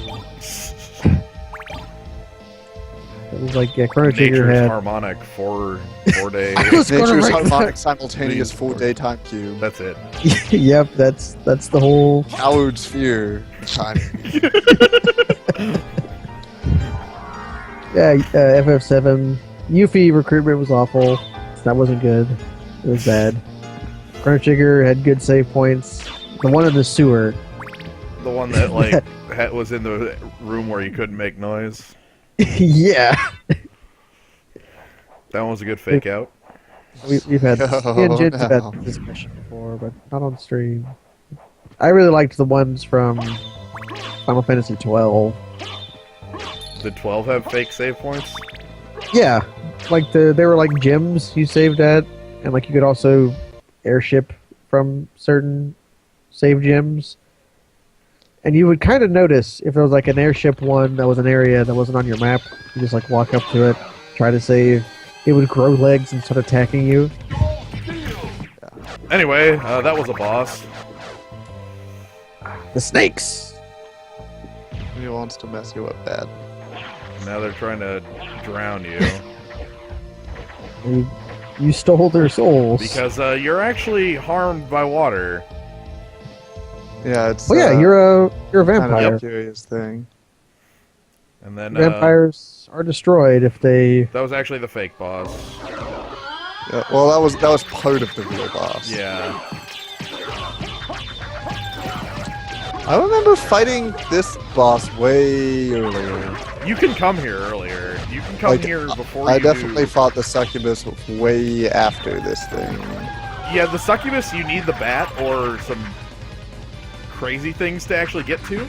It was like Chrono Trigger Nature's had. harmonic 4 day. I was gonna Nature's write harmonic that. simultaneous 4-day time cube. That's it. Yep, that's the whole. Coward's fear. Time. Yeah, FF7. Yuffie recruitment was awful. That wasn't good. It was bad. Chrono Trigger had good save points. The one in the sewer. The one that like was in the room where you couldn't make noise. Yeah. That one was a good fake out. We've had tangents no. about this discussion before, but not on stream. I really liked the ones from Final Fantasy 12. Did 12 have fake save points? Yeah, like they were like gems you saved at, and like you could also airship from certain save gems. And you would kind of notice if there was like an airship one that was an area that wasn't on your map. You just like walk up to it, try to save. It would grow legs and start attacking you. Anyway, that was a boss. The snakes. He wants to mess you up bad. Now they're trying to drown you. You stole their souls. Because you're actually harmed by water. Yeah, it's. Well, yeah, you're a kind of vampire. a curious thing. And then Vampires are destroyed if they. that was actually the fake boss. Yeah, well, that was part of the real boss. Yeah. I remember fighting this boss way earlier. You can come here earlier. You can come here before I you definitely do. fought the succubus way after this thing. Yeah, the succubus, you need the bat or some crazy things to actually get to.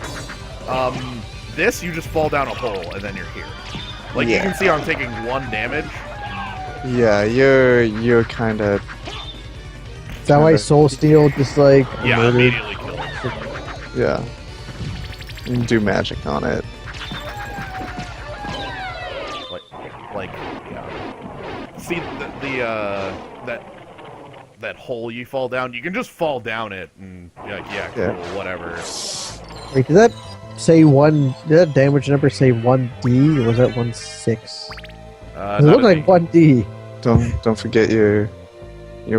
This, you just fall down a hole and then you're here. Like, you can see I'm taking 1 damage. Yeah, you're kind of. Is that why Soul Steal just like Yeah, murdered? immediately kill him. Yeah. You can do magic on it. Yeah. See that hole you fall down. You can just fall down it and you're like, yeah, cool, Yeah. whatever. Wait, did that say one? Did that damage number say 1D or was that 1/6? It looked like 1D. Don't forget your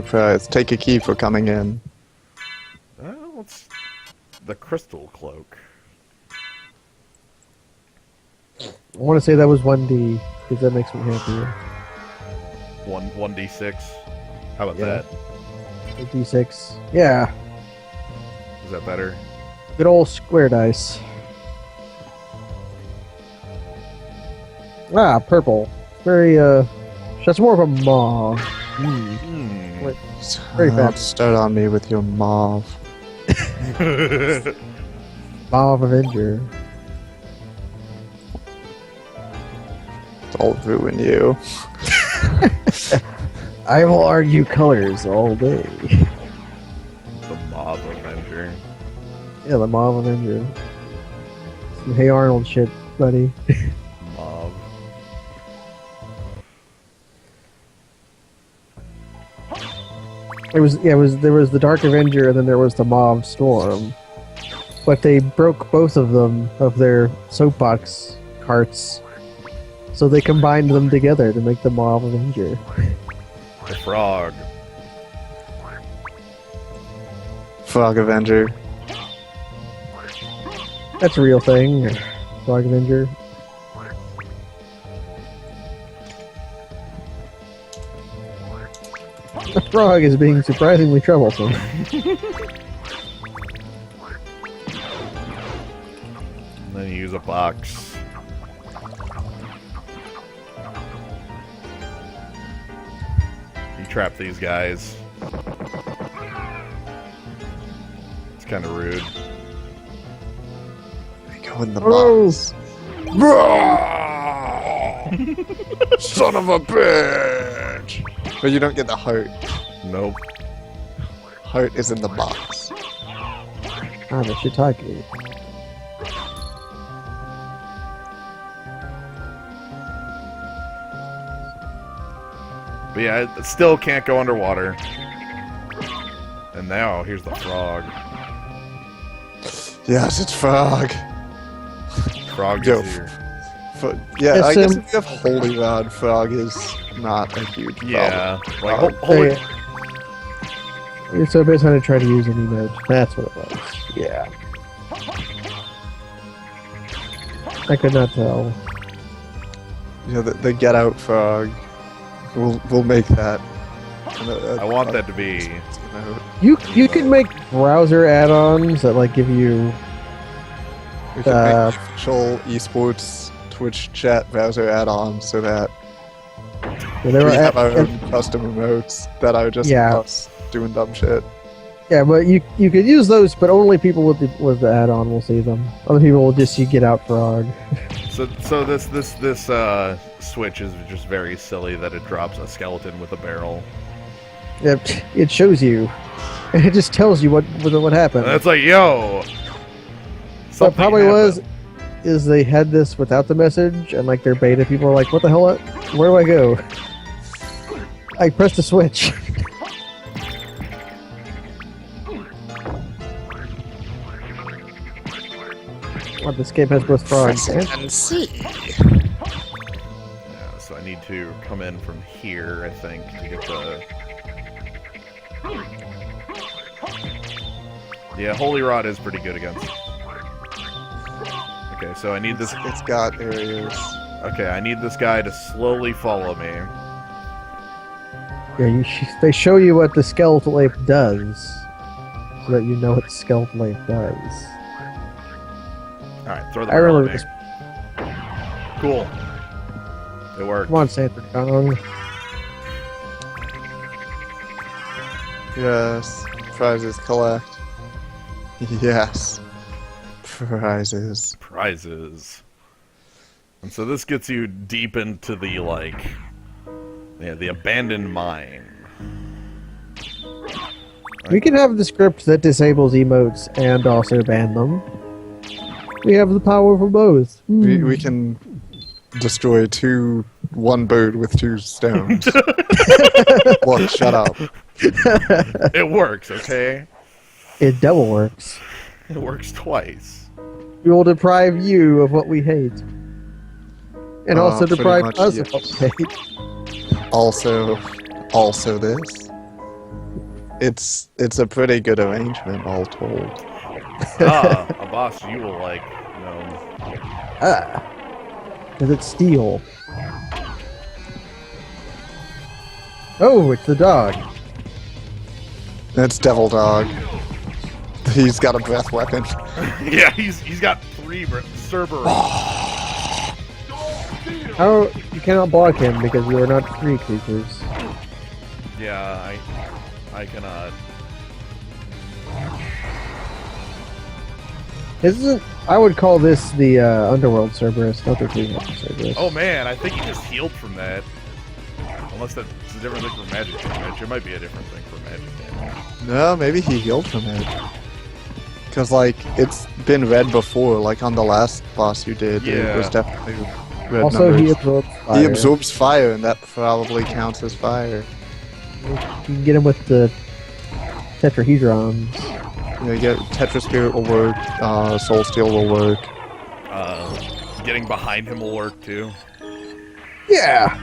prize. Take a key for coming in. It's the crystal cloak. I want to say that was 1D because that makes me happier. 1d6. How about Yeah. that? A D6. Yeah, Is that better? good old square dice. Ah, purple. Very that's more of a mauve. Wait, very Don't fast. start on me with your mauve. Mauve Avenger. I'll ruin you. I will argue colors all day. The Mob Avenger. Yeah, the Mauve Avenger. Some Hey Arnold shit, buddy. Mob. There was the Dark Avenger and then there was the Mauve Storm. But they broke both of them of their soapbox carts. So they combined them together to make the Mauve Avenger. The frog. Frog Avenger. That's a real thing. Frog Avenger. The frog is being surprisingly troublesome. And then you use a box. You trap these guys. It's kind of rude. Go in the Oh. box. Son of a bitch! But you don't get the heart. Nope. Heart is in the box. Ah, the shiitake. But yeah, it still can't go underwater. And now, here's the frog. Yes, it's frog. Frog Yo. is here. Yeah, Yes, I guess if you have Holy Rod, frog is not a huge problem. Yeah. Like, Frog. holy... So basically, I tried to use an emote. That's what it was. Yeah. I could not tell. Yeah, the Get Out frog. We'll make that. I want that to be... You can make browser add-ons that like give you We can make official esports Twitch chat browser add-ons so that there we are have our own custom emotes that are just Yeah. us doing dumb shit. yeah, but you could use those, but only people with the add-on will see them. Other people will just see Get Out Frog. So this switch is just very silly that it drops a skeleton with a barrel. It shows you. It just tells you what happened. And it's like, yo. What something probably happened. is they had this without the message, and like their beta people are like, "What the hell? Where do I go?" I pressed the switch. What, this game has both frogs and see. so I need to come in from here, I think, to get the... Yeah, Holy Rod is pretty good against... Okay, so I need this... It's got areas. Okay, I need this guy to slowly follow me. Yeah, they show you what the skeletal ape does, so that you know what the skeletal ape does. Alright, throw the I barrel remember at me. this. Cool. It worked. Come on, Sanford Connolly. Yes. Prizes collect. Yes. Prizes. Prizes. And so this gets you deep into the, like... Yeah, the abandoned mine. We can have the script that disables emotes and also ban them. We have the power for both. We can destroy one bird with 2 stones. Look, shut up. It works, okay? It double works. It works twice. We will deprive you of what we hate. And also pretty deprive much, us yeah. of what we hate. Also this. It's a pretty good arrangement, all told. A boss you will like, know. Because it's steel. Oh, it's the dog. That's Devil Dog. He's got a breath weapon. Yeah, he's got 3 Cerberus. How you cannot block him because you are not tree creatures. Yeah, I cannot. I would call this the Underworld Cerberus, not the Tree Cerberus. Oh man, I think he just healed from that. Unless that's a different thing for magic damage. It might be a different thing for magic damage. No, maybe he healed from it. Because, like, it's been red before, like on the last boss you did. It Yeah. was definitely red Also, numbers. he absorbs fire. He absorbs fire, and that probably counts as fire. You can get him with the tetrahedrons. You know, you get Tetra Spirit will work, Soul Steel will work. Getting behind him will work too. Yeah.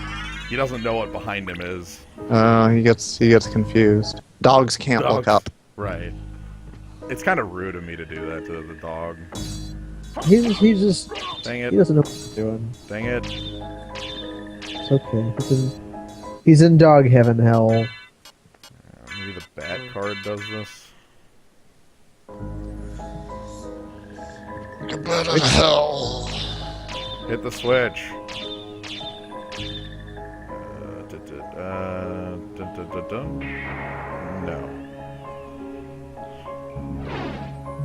He doesn't know what behind him is. He gets confused. Dogs can't look up. Right. It's kind of rude of me to do that to the dog. He's just Dang he it. doesn't know what he's doing. Dang it. It's okay. He's in dog heaven hell. Maybe the bat card does this. Hell. Hit the switch. No.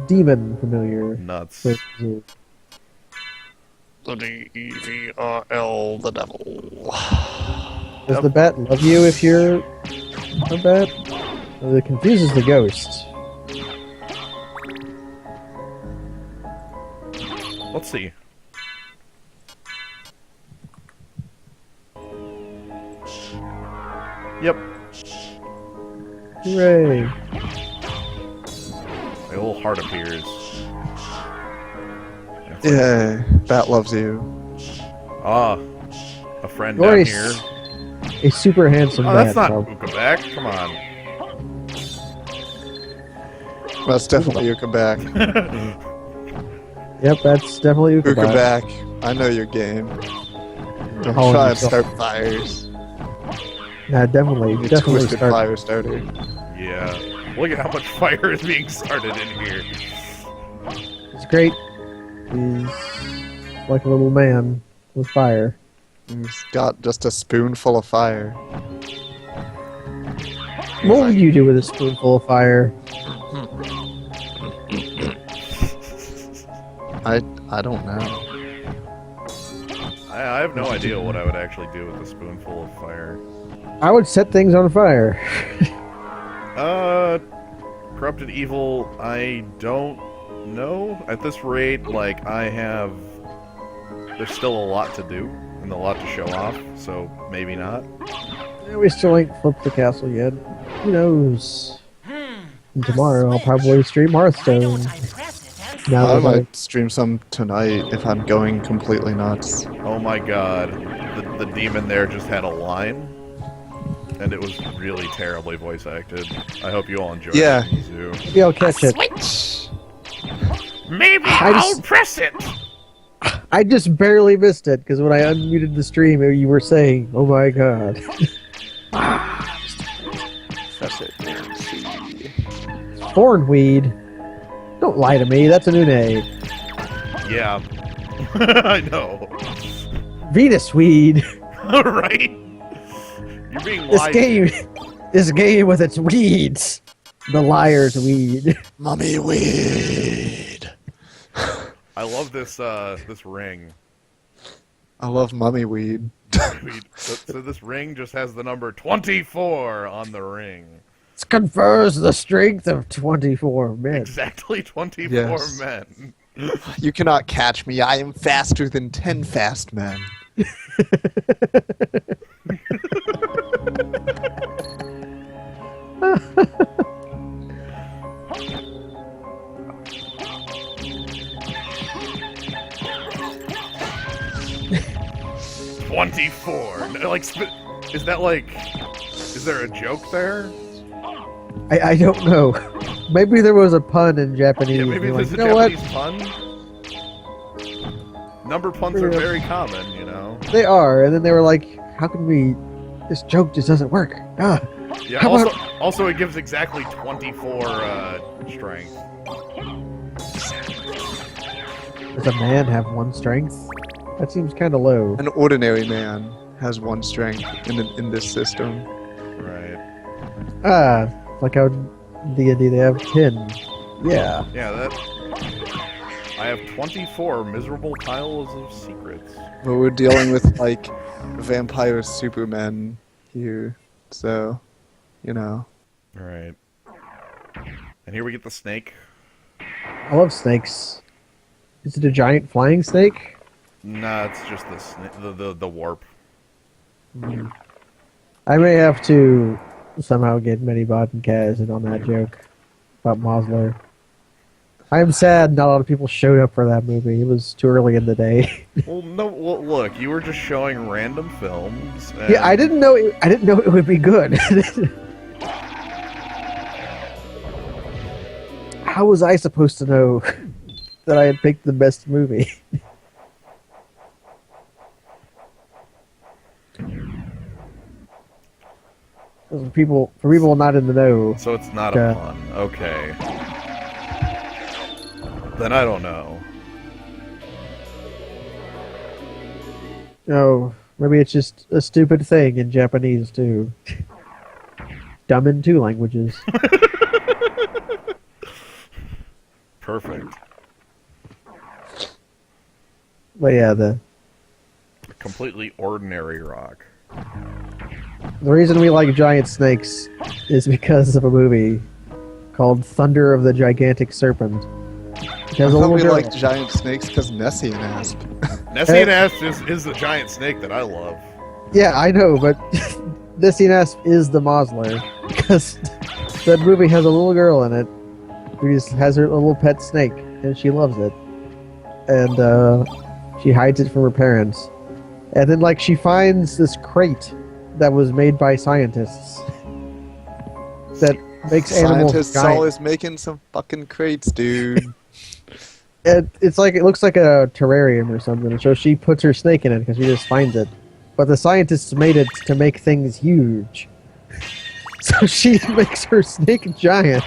Demon familiar. Nuts. So- The DEVRL, the devil. Does the bat love you if you're a bat? Well, it confuses the ghost. Let's see. Yep. Hooray. My little heart appears. Yeah, Bat loves you. Ah, a friend Or down a here. A super handsome Oh, bat. that's not probably. Ukabak. Come on. That's definitely Ukabak. Yep, that's definitely Ukabak. Ukabak, I know your game. Don't Oh, try and yourself. start fires. Yeah, definitely. You Definitely twisted start. fire starter. Yeah. Look at how much fire is being started in here. It's great. He's like a little man with fire. He's got just a spoonful of fire. What would you do with a spoonful of fire? I don't know. I have no idea what I would actually do with a spoonful of fire. I would set things on fire. Corrupted evil, I don't know. At this rate, like, there's still a lot to do and a lot to show off, so maybe not. Yeah, we still ain't flipped the castle yet. Who knows? And tomorrow I'll probably stream Hearthstone. Now I that might stream some tonight if I'm going completely nuts. Oh my god. the demon there just had a line, and it was really terribly voice acted. I hope you all enjoyed Yeah. it. Zoo. Maybe I'll catch it. Switch. Maybe I I'll just- press it. I just barely missed it because when I unmuted the stream, you were saying, "Oh my god." Press it and see. Thornweed. Don't lie to me. That's a new name. Yeah, I know. Venusweed. Right? You're being This lied game. to. This game with its weeds. The liar's weed. Mummy weed. I love this this ring. I love mummy weed. So this ring just has the number 24 on the ring. This confers the strength of 24 men. Exactly 24 Yes. men. You cannot catch me. I am faster than 10 fast men. 24. Like, is that like? Is there a joke there? I don't know. Maybe there was a pun in Japanese. Yeah, maybe They're there's like, a you know Japanese pun. Number puns are Yeah. very common, you know. They are, and then they were like, "How can we? This joke just doesn't work." Ah. Yeah. How Also, it gives exactly 24 strength. Does a man have one strength? That seems kind of low. An ordinary man has 1 strength in this system. Right. Ah, like how D&D they have 10. Yeah. Yeah. That. I have 24 miserable piles of secrets. But we're dealing with, like, vampire supermen here. So, you know. Right. And here we get the snake. I love snakes. Is it a giant flying snake? Nah, it's just the warp. I may have to somehow get Medibot and Kaz in on that joke about Mosler. I am sad not a lot of people showed up for that movie. It was too early in the day. Well, no. Well, look, you were just showing random films. And Yeah, I didn't know. I didn't know it would be good. How was I supposed to know that I had picked the best movie? For people not in the know. So it's not a Yeah. pun. Okay. Then I don't know. Oh, maybe it's just a stupid thing in Japanese too. Dumb in 2 languages. Perfect. But yeah, the Completely ordinary rock. reason we like giant snakes is because of a movie called Thunder of the Gigantic Serpent. It I has a thought little we girl. liked giant snakes because Nessie and Asp. Nessie and Asp is the giant snake that I love. Yeah, I know, but Nessie Asp is the Mosler because that movie has a little girl in it who just has her little pet snake and she loves it, and she hides it from her parents, and then like she finds this crate that was made by scientists that makes animals Scientists giant. always making some fucking crates, dude. And it's like it looks like a terrarium or something. So she puts her snake in it because she just finds it. But the scientists made it to make things huge. So she makes her snake giant.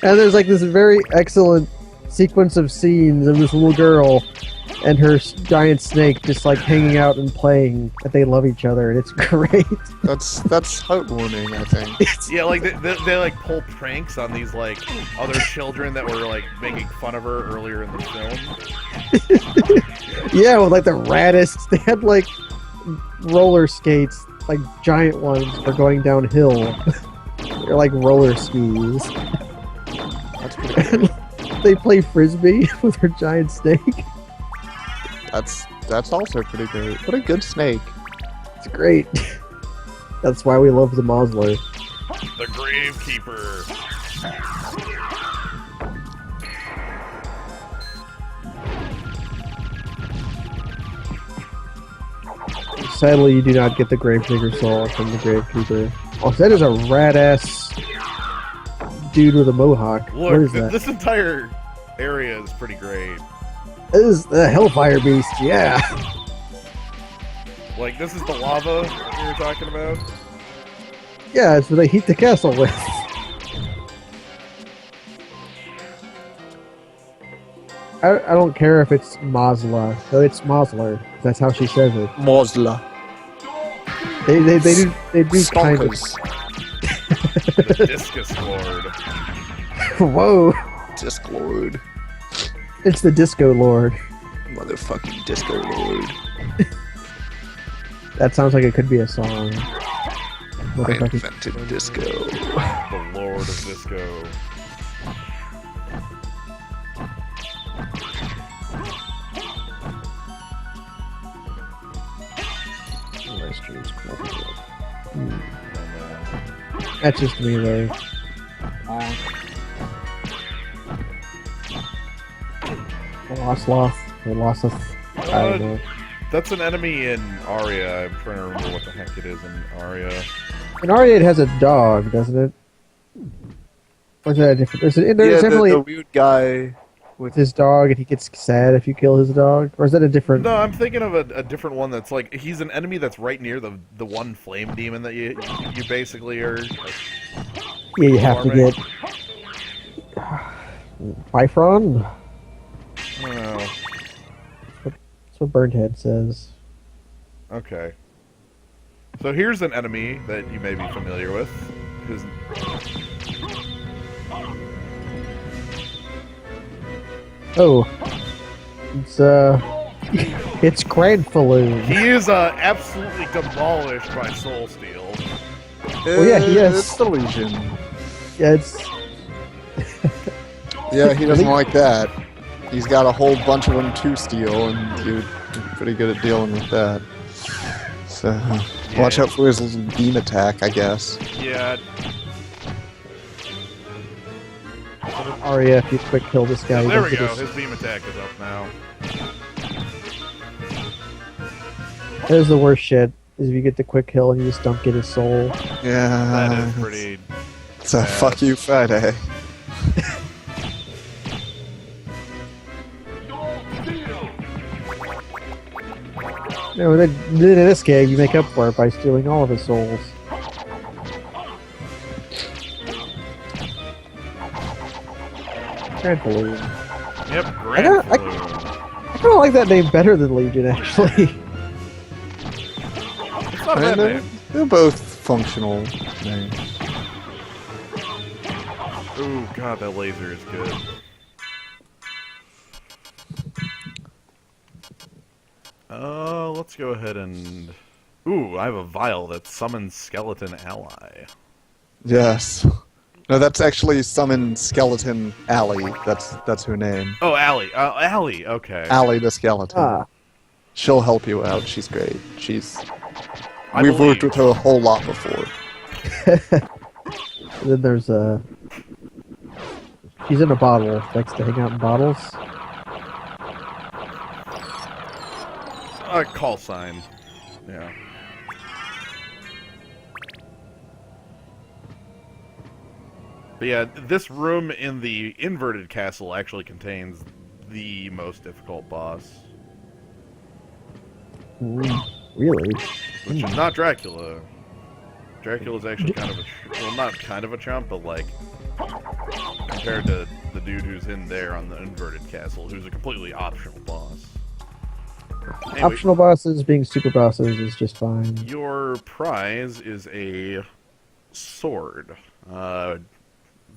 And there's like this very excellent sequence of scenes of this little girl and her giant snake just like hanging out and playing. And they love each other, and it's great. That's heartwarming, I think. Yeah, like they like pull pranks on these like other children that were like making fun of her earlier in the film. Yeah, with like the raddest. They had like roller skates, like giant ones for going downhill. They're like roller skis. That's pretty And they play frisbee with her giant snake. That's also pretty great. What a good snake. It's great. That's why we love the Mosler. The Gravekeeper. Sadly, you do not get the Gravedigger soul from the Gravekeeper. Oh, that is a rad-ass dude with a mohawk. What Look, is that? this entire area is pretty great. This is the Hellfire Beast, yeah. Like, this is the lava that we were talking about. Yeah, it's what they heat the castle with. I don't care if it's Mazla. No, it's Mosler. That's how she says it. Mosla. They do kind of. Stonkers. The Discus Lord. Whoa! Disc Lord. It's the Disco Lord. Motherfucking Disco Lord. That sounds like it could be a song. I Motherfucking- invented disco. The Lord of Disco. That's just me though. Losloth or Lossoth. I don't know. That's an enemy in Aria. I'm trying to remember what the heck it is in Aria. In Aria it has a dog, doesn't it? Or is that a different? There's Yeah, definitely the weird guy with his dog, and he gets sad if you kill his dog. Or is that a different? No, I'm thinking of a different one that's like, he's an enemy that's right near the one flame demon that you basically are... Yeah, you have to farming. get Bifron. I don't know. That's what Burnhead says. Okay. So here's an enemy that you may be familiar with. His... Oh, it's it's Cranfaloon. He is absolutely demolished by Soul Steel. Well, yeah, he is. It's the Legion. Yeah, it's Yeah, he doesn't like that. He's got a whole bunch of them to steal, and you're pretty good at dealing with that. So, watch out for his little beam attack, I guess. Yeah, Arya. If you quick kill this guy, there we you don't go. get His beam attack is up now. There's the worst shit. Is if you get the quick kill and you just don't get his soul. Yeah. That is pretty... It's a bad. fuck you Friday. No, then in this game you make up for it by stealing all of his souls. Cranfaloon. Yep, I Grand kind of like that name better than Legion, actually. It's not a bad name. They're both functional names. Ooh, god, that laser is good. Let's go ahead and... Ooh, I have a vial that summons Skeleton Ally. Yes. No, that's actually Summon Skeleton Allie. That's her name. Oh, Ally. Ally, okay. Allie the Skeleton. Ah, She'll help you out. She's great. I We've worked believe. with her a whole lot before. then there's a. She's in a bottle. Likes to hang out in bottles. Call sign. Yeah. But yeah, this room in the inverted castle actually contains the most difficult boss. Really? Which is not Dracula. Dracula's actually kind of a... Well, not kind of a chump, but like... Compared to the dude who's in there on the inverted castle, who's a completely optional boss. Anyway, Optional bosses being super bosses is just fine. your prize is a sword.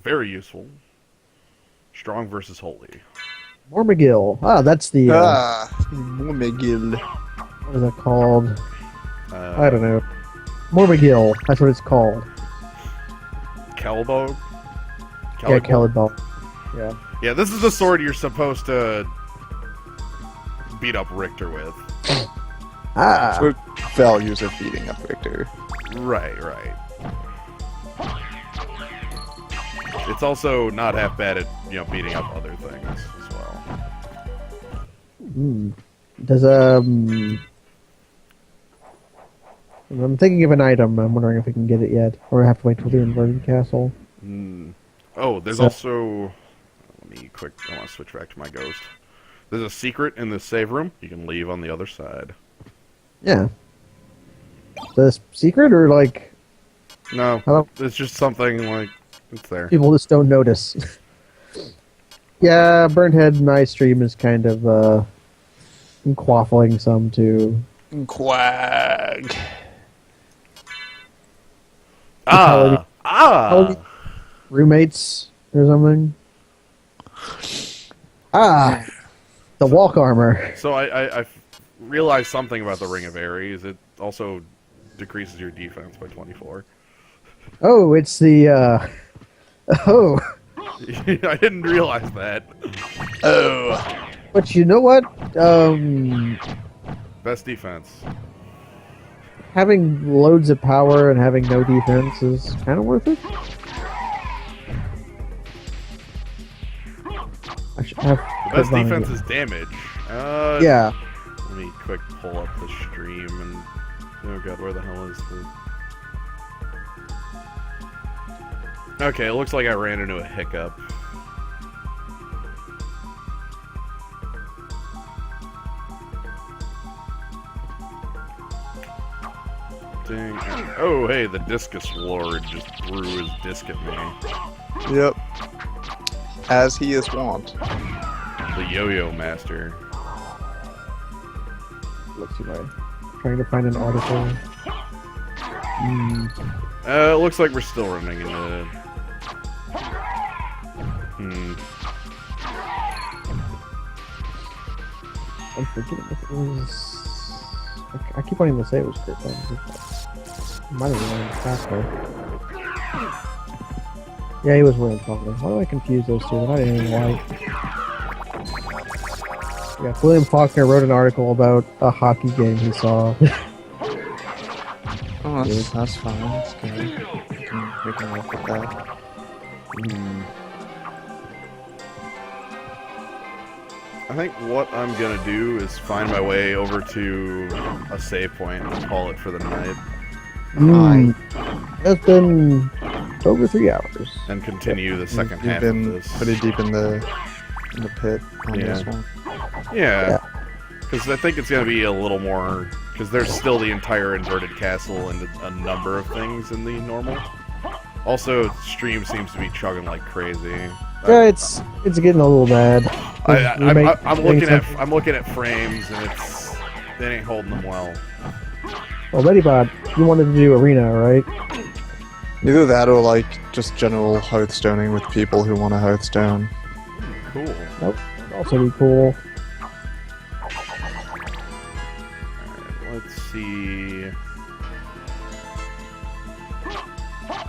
Very useful. Strong versus holy. Mormagil. Ah, that's the. McGill. What is that called? I don't know. Mormagil. That's what it's called. Calbo? Yeah, Calibal. Yeah. Yeah, this is the sword you're supposed to beat up Richter with. Ah. For values of beating up Richter. Right. It's also not half bad at, beating up other things as well. Does I'm thinking of an item. I'm wondering if we can get it yet, or I have to wait till the inverted castle. Oh, there's So- also... Let me quick... I want to switch back to my ghost. There's a secret in this save room. You can leave on the other side. Yeah. The secret, or like No, Hello? it's just something like... It's there. people just don't notice. Yeah, Burnhead my stream is kind of quaffling some too. Quag. Probably roommates or something. The walk armor. So I realized something about the Ring of Ares. It also decreases your defense by 24. Oh, it's the oh. I didn't realize that. Oh. But you know what? Best defense. Having loads of power and having no defense is kind of worth it. I should have The best Castlevania. defense is damage. Yeah. Let me quick pull up the stream and... Oh god, where the hell is the... Okay, it looks like I ran into a hiccup. Dang. Oh, hey, the Discus Lord just threw his disc at me. Yep. As he is wont. The Yo-Yo Master. Let's see, trying to find an article. It looks like we're still running into... I'm forgetting if it was. I keep wanting to say it was Kurt Bunn's. It might have been faster. Yeah, he was William Faulkner. Why do I confuse those two? They're not anything alike. Yeah, William Faulkner wrote an article about a hockey game he saw. Oh, that's fine. That's good. We can work with that. I think what I'm gonna do is find my way over to a save point and call it for the night, It's been over 3 hours. and continue the second You've half been of this. pretty deep in the pit on Yeah. this one. Yeah, because I think it's gonna be a little more, because there's still the entire inverted castle and a number of things in the normal. Also, stream seems to be chugging like crazy. Yeah, it's getting a little bad. I'm looking at frames and they ain't holding them well. Well, Medibot, you wanted to do arena, right? Either that or like just general Hearthstoning with people who want to Hearthstone. Cool. Nope. That'd also be cool. Alright, let's see.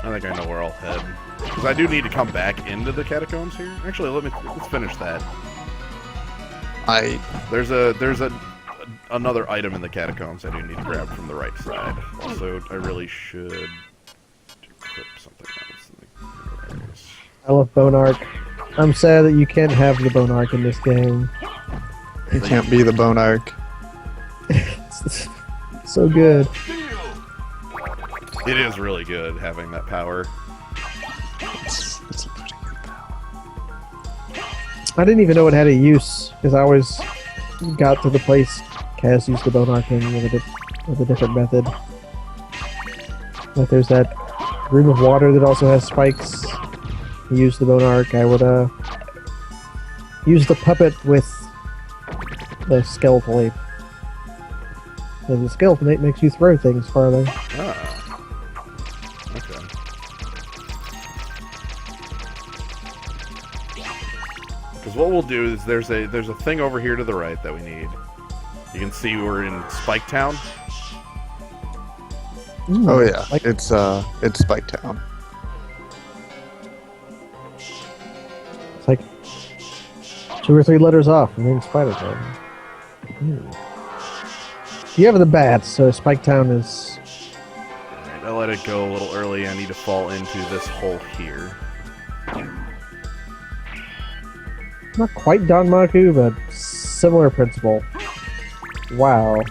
I think I know where I'll head. Because I do need to come back into the catacombs here. Actually, let's finish that. There's another item in the catacombs I do need to grab from the right side. Also, I really should equip something else in the areas. I love Bone Arc. I'm sad that you can't have the Bone Arc in this game. You can't be the Bone Arc. It's so good. It is really good having that power. It's a pretty good power. I didn't even know it had a use, because I always got to the place Kaz used the Bone Arc in with a different method. Like there's that room of water that also has spikes. He used the Bone Arc. I would use the puppet with the skeletal ape. And the skeleton ape makes you throw things farther. Ah. Okay. Because what we'll do is there's a thing over here to the right that we need. You can see we're in Spike Town. Oh yeah, Like, it's Spike Town. it's like 2 or 3 letters off from being Spider Town. You have the bats, so Spike Town is. Alright, I let it go a little early. I need to fall into this hole here. Not quite Danmaku, but similar principle. Wow.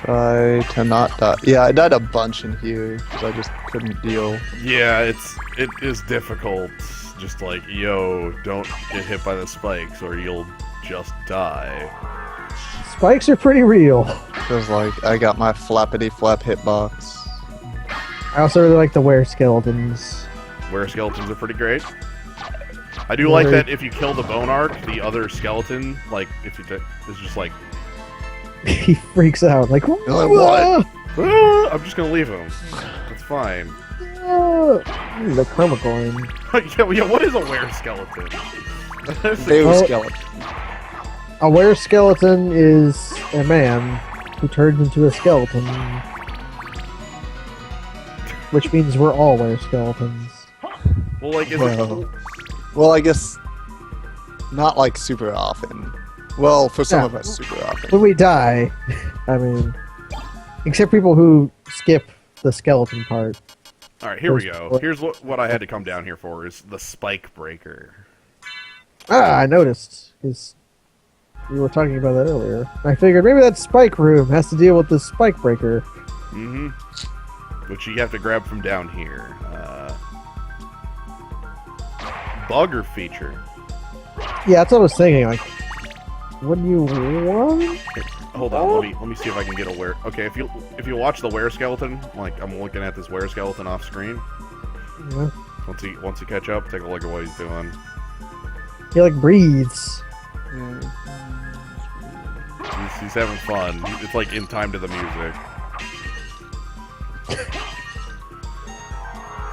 Try to not die. Yeah, I died a bunch in here because I just couldn't deal. Yeah, it is difficult. Just like, yo, don't get hit by the spikes or you'll just die. Spikes are pretty real. Because, like, I got my flappity flap hitbox. I also really like the were skeletons. Were skeletons are pretty great. I do like that if you kill the bone arc, the other skeleton, like, if you is just like, He freaks out, like, like, what? "Ah, I'm just gonna leave him. It's fine. The karma coin. yeah, what is a were skeleton? Skeleton. A were skeleton is a man who turns into a skeleton. Which means we're all were skeletons. Well, like, is Well, I guess not like super often. Well, for some of us, super often. When we die, I mean, except people who skip the skeleton part. Alright, here we go. Here's what I had to come down here for, is the spike breaker. Ah, I noticed. Because we were talking about that earlier. I figured maybe that spike room has to deal with the spike breaker. Mm-hmm. Which you have to grab from down here. Bug or feature? Yeah, that's what I was thinking. Like, what do you want? Hold on, let me see if I can get a were. Okay, if you watch the were skeleton, like I'm looking at this were skeleton off screen. Yeah. Once you catch up, take a look at what he's doing. He like breathes. He's having fun. It's like in time to the music.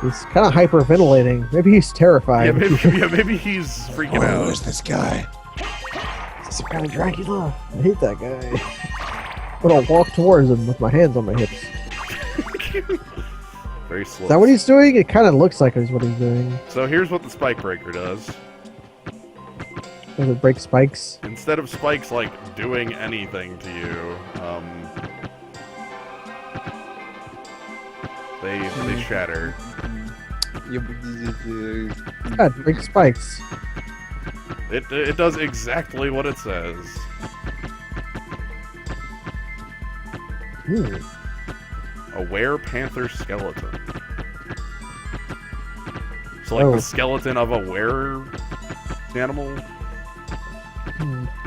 He's kind of hyperventilating. Maybe he's terrified. Yeah, maybe he's freaking out. Who is this guy? Some kind of Dracula. I hate that guy. I'm gonna walk towards him with my hands on my hips. Very slow. Is that what he's doing? It kind of looks like it's what he's doing. So here's what the spike breaker does. Does it break spikes? Instead of spikes like doing anything to you, they shatter. Yeah, it breaks spikes. It does exactly what it says. A were-panther skeleton. So like the skeleton of a were animal?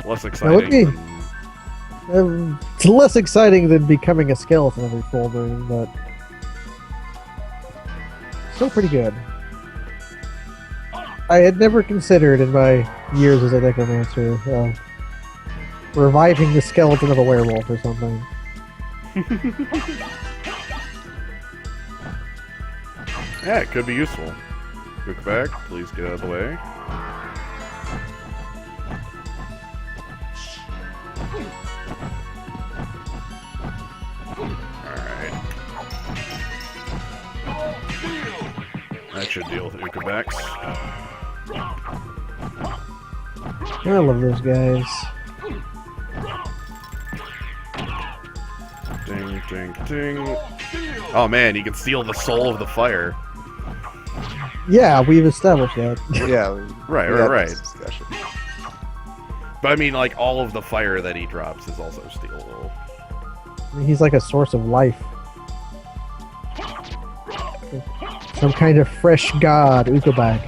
Less exciting than... It's less exciting than becoming a skeleton every full moon, but still pretty good. I had never considered in my years as a necromancer reviving the skeleton of a werewolf or something. Yeah, it could be useful. Look back, please get out of the way. Alright. That should deal with Ukebeks. I love those guys. Ding, ding, ding. Oh man, you can steal the soul of the fire. Yeah, we've established that. Yeah. Right. this discussion. But I mean, like, all of the fire that he drops is also stealable. I mean, he's like a source of life. Some kind of fresh god, Ukebag.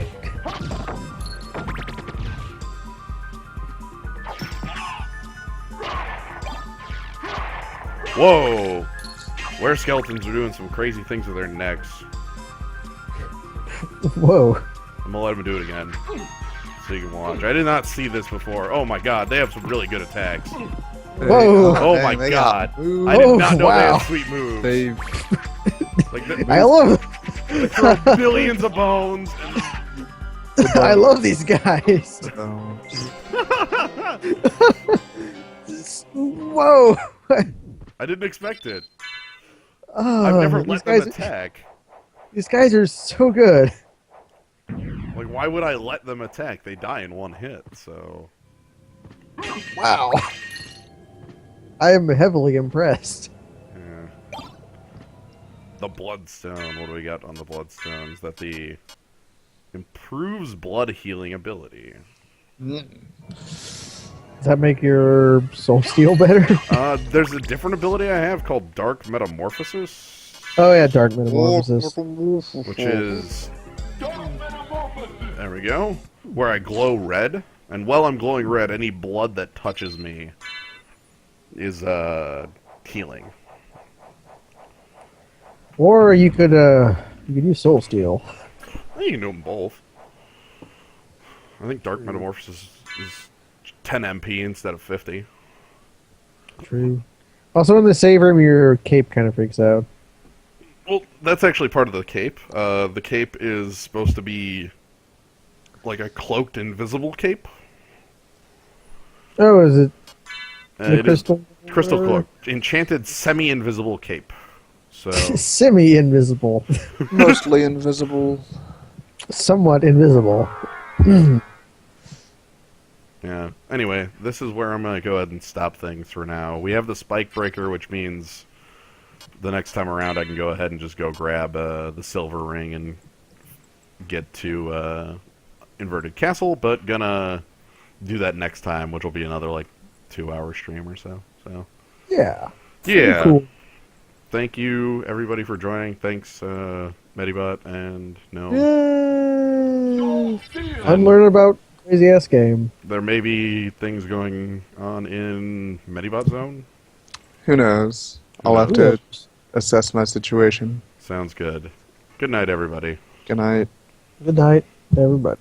Whoa! Were skeletons are doing some crazy things with their necks. Whoa. I'm gonna let him do it again. So you can watch. I did not see this before. Oh my god, they have some really good attacks. Whoa! Oh dang, my they god. got moves. I did not know they wow. had sweet moves. They Like, I love they throw billions of bones. And I love these guys. Whoa! I didn't expect it. Oh, I've never these let them guys, attack. These guys are so good. Like, why would I let them attack? They die in one hit, so... Wow. I am heavily impressed. Yeah. The Bloodstone. What do we got on the Bloodstones? That the... improves blood healing ability. Does that make your soul steel better? There's a different ability I have called Dark Metamorphosis, Oh yeah, dark metamorphosis. which is... There we go. Where I glow red. And while I'm glowing red, any blood that touches me is healing. Or you could use soul steel. I think you can do them both. I think Dark Metamorphosis is 10 MP instead of 50. True. Also, in the save room, your cape kind of freaks out. Well, that's actually part of the cape. The cape is supposed to be like a cloaked, invisible cape. Oh, is it It is crystal? crystal cloak, enchanted, semi-invisible cape. So Semi-invisible. Mostly invisible. Somewhat invisible. yeah. Anyway, this is where I'm gonna go ahead and stop things for now. We have the spike breaker, which means the next time around I can go ahead and just go grab the silver ring and get to Inverted Castle, but gonna do that next time, which will be another like 2-hour stream or so. So Yeah. yeah. Cool. Thank you everybody for joining. Thanks Medibot and no. Yay! I'm learning about crazy ass game. There may be things going on in Medibot Zone. Who knows? I'll have to assess my situation. Sounds good. Good night, everybody. Good night. Good night, everybody.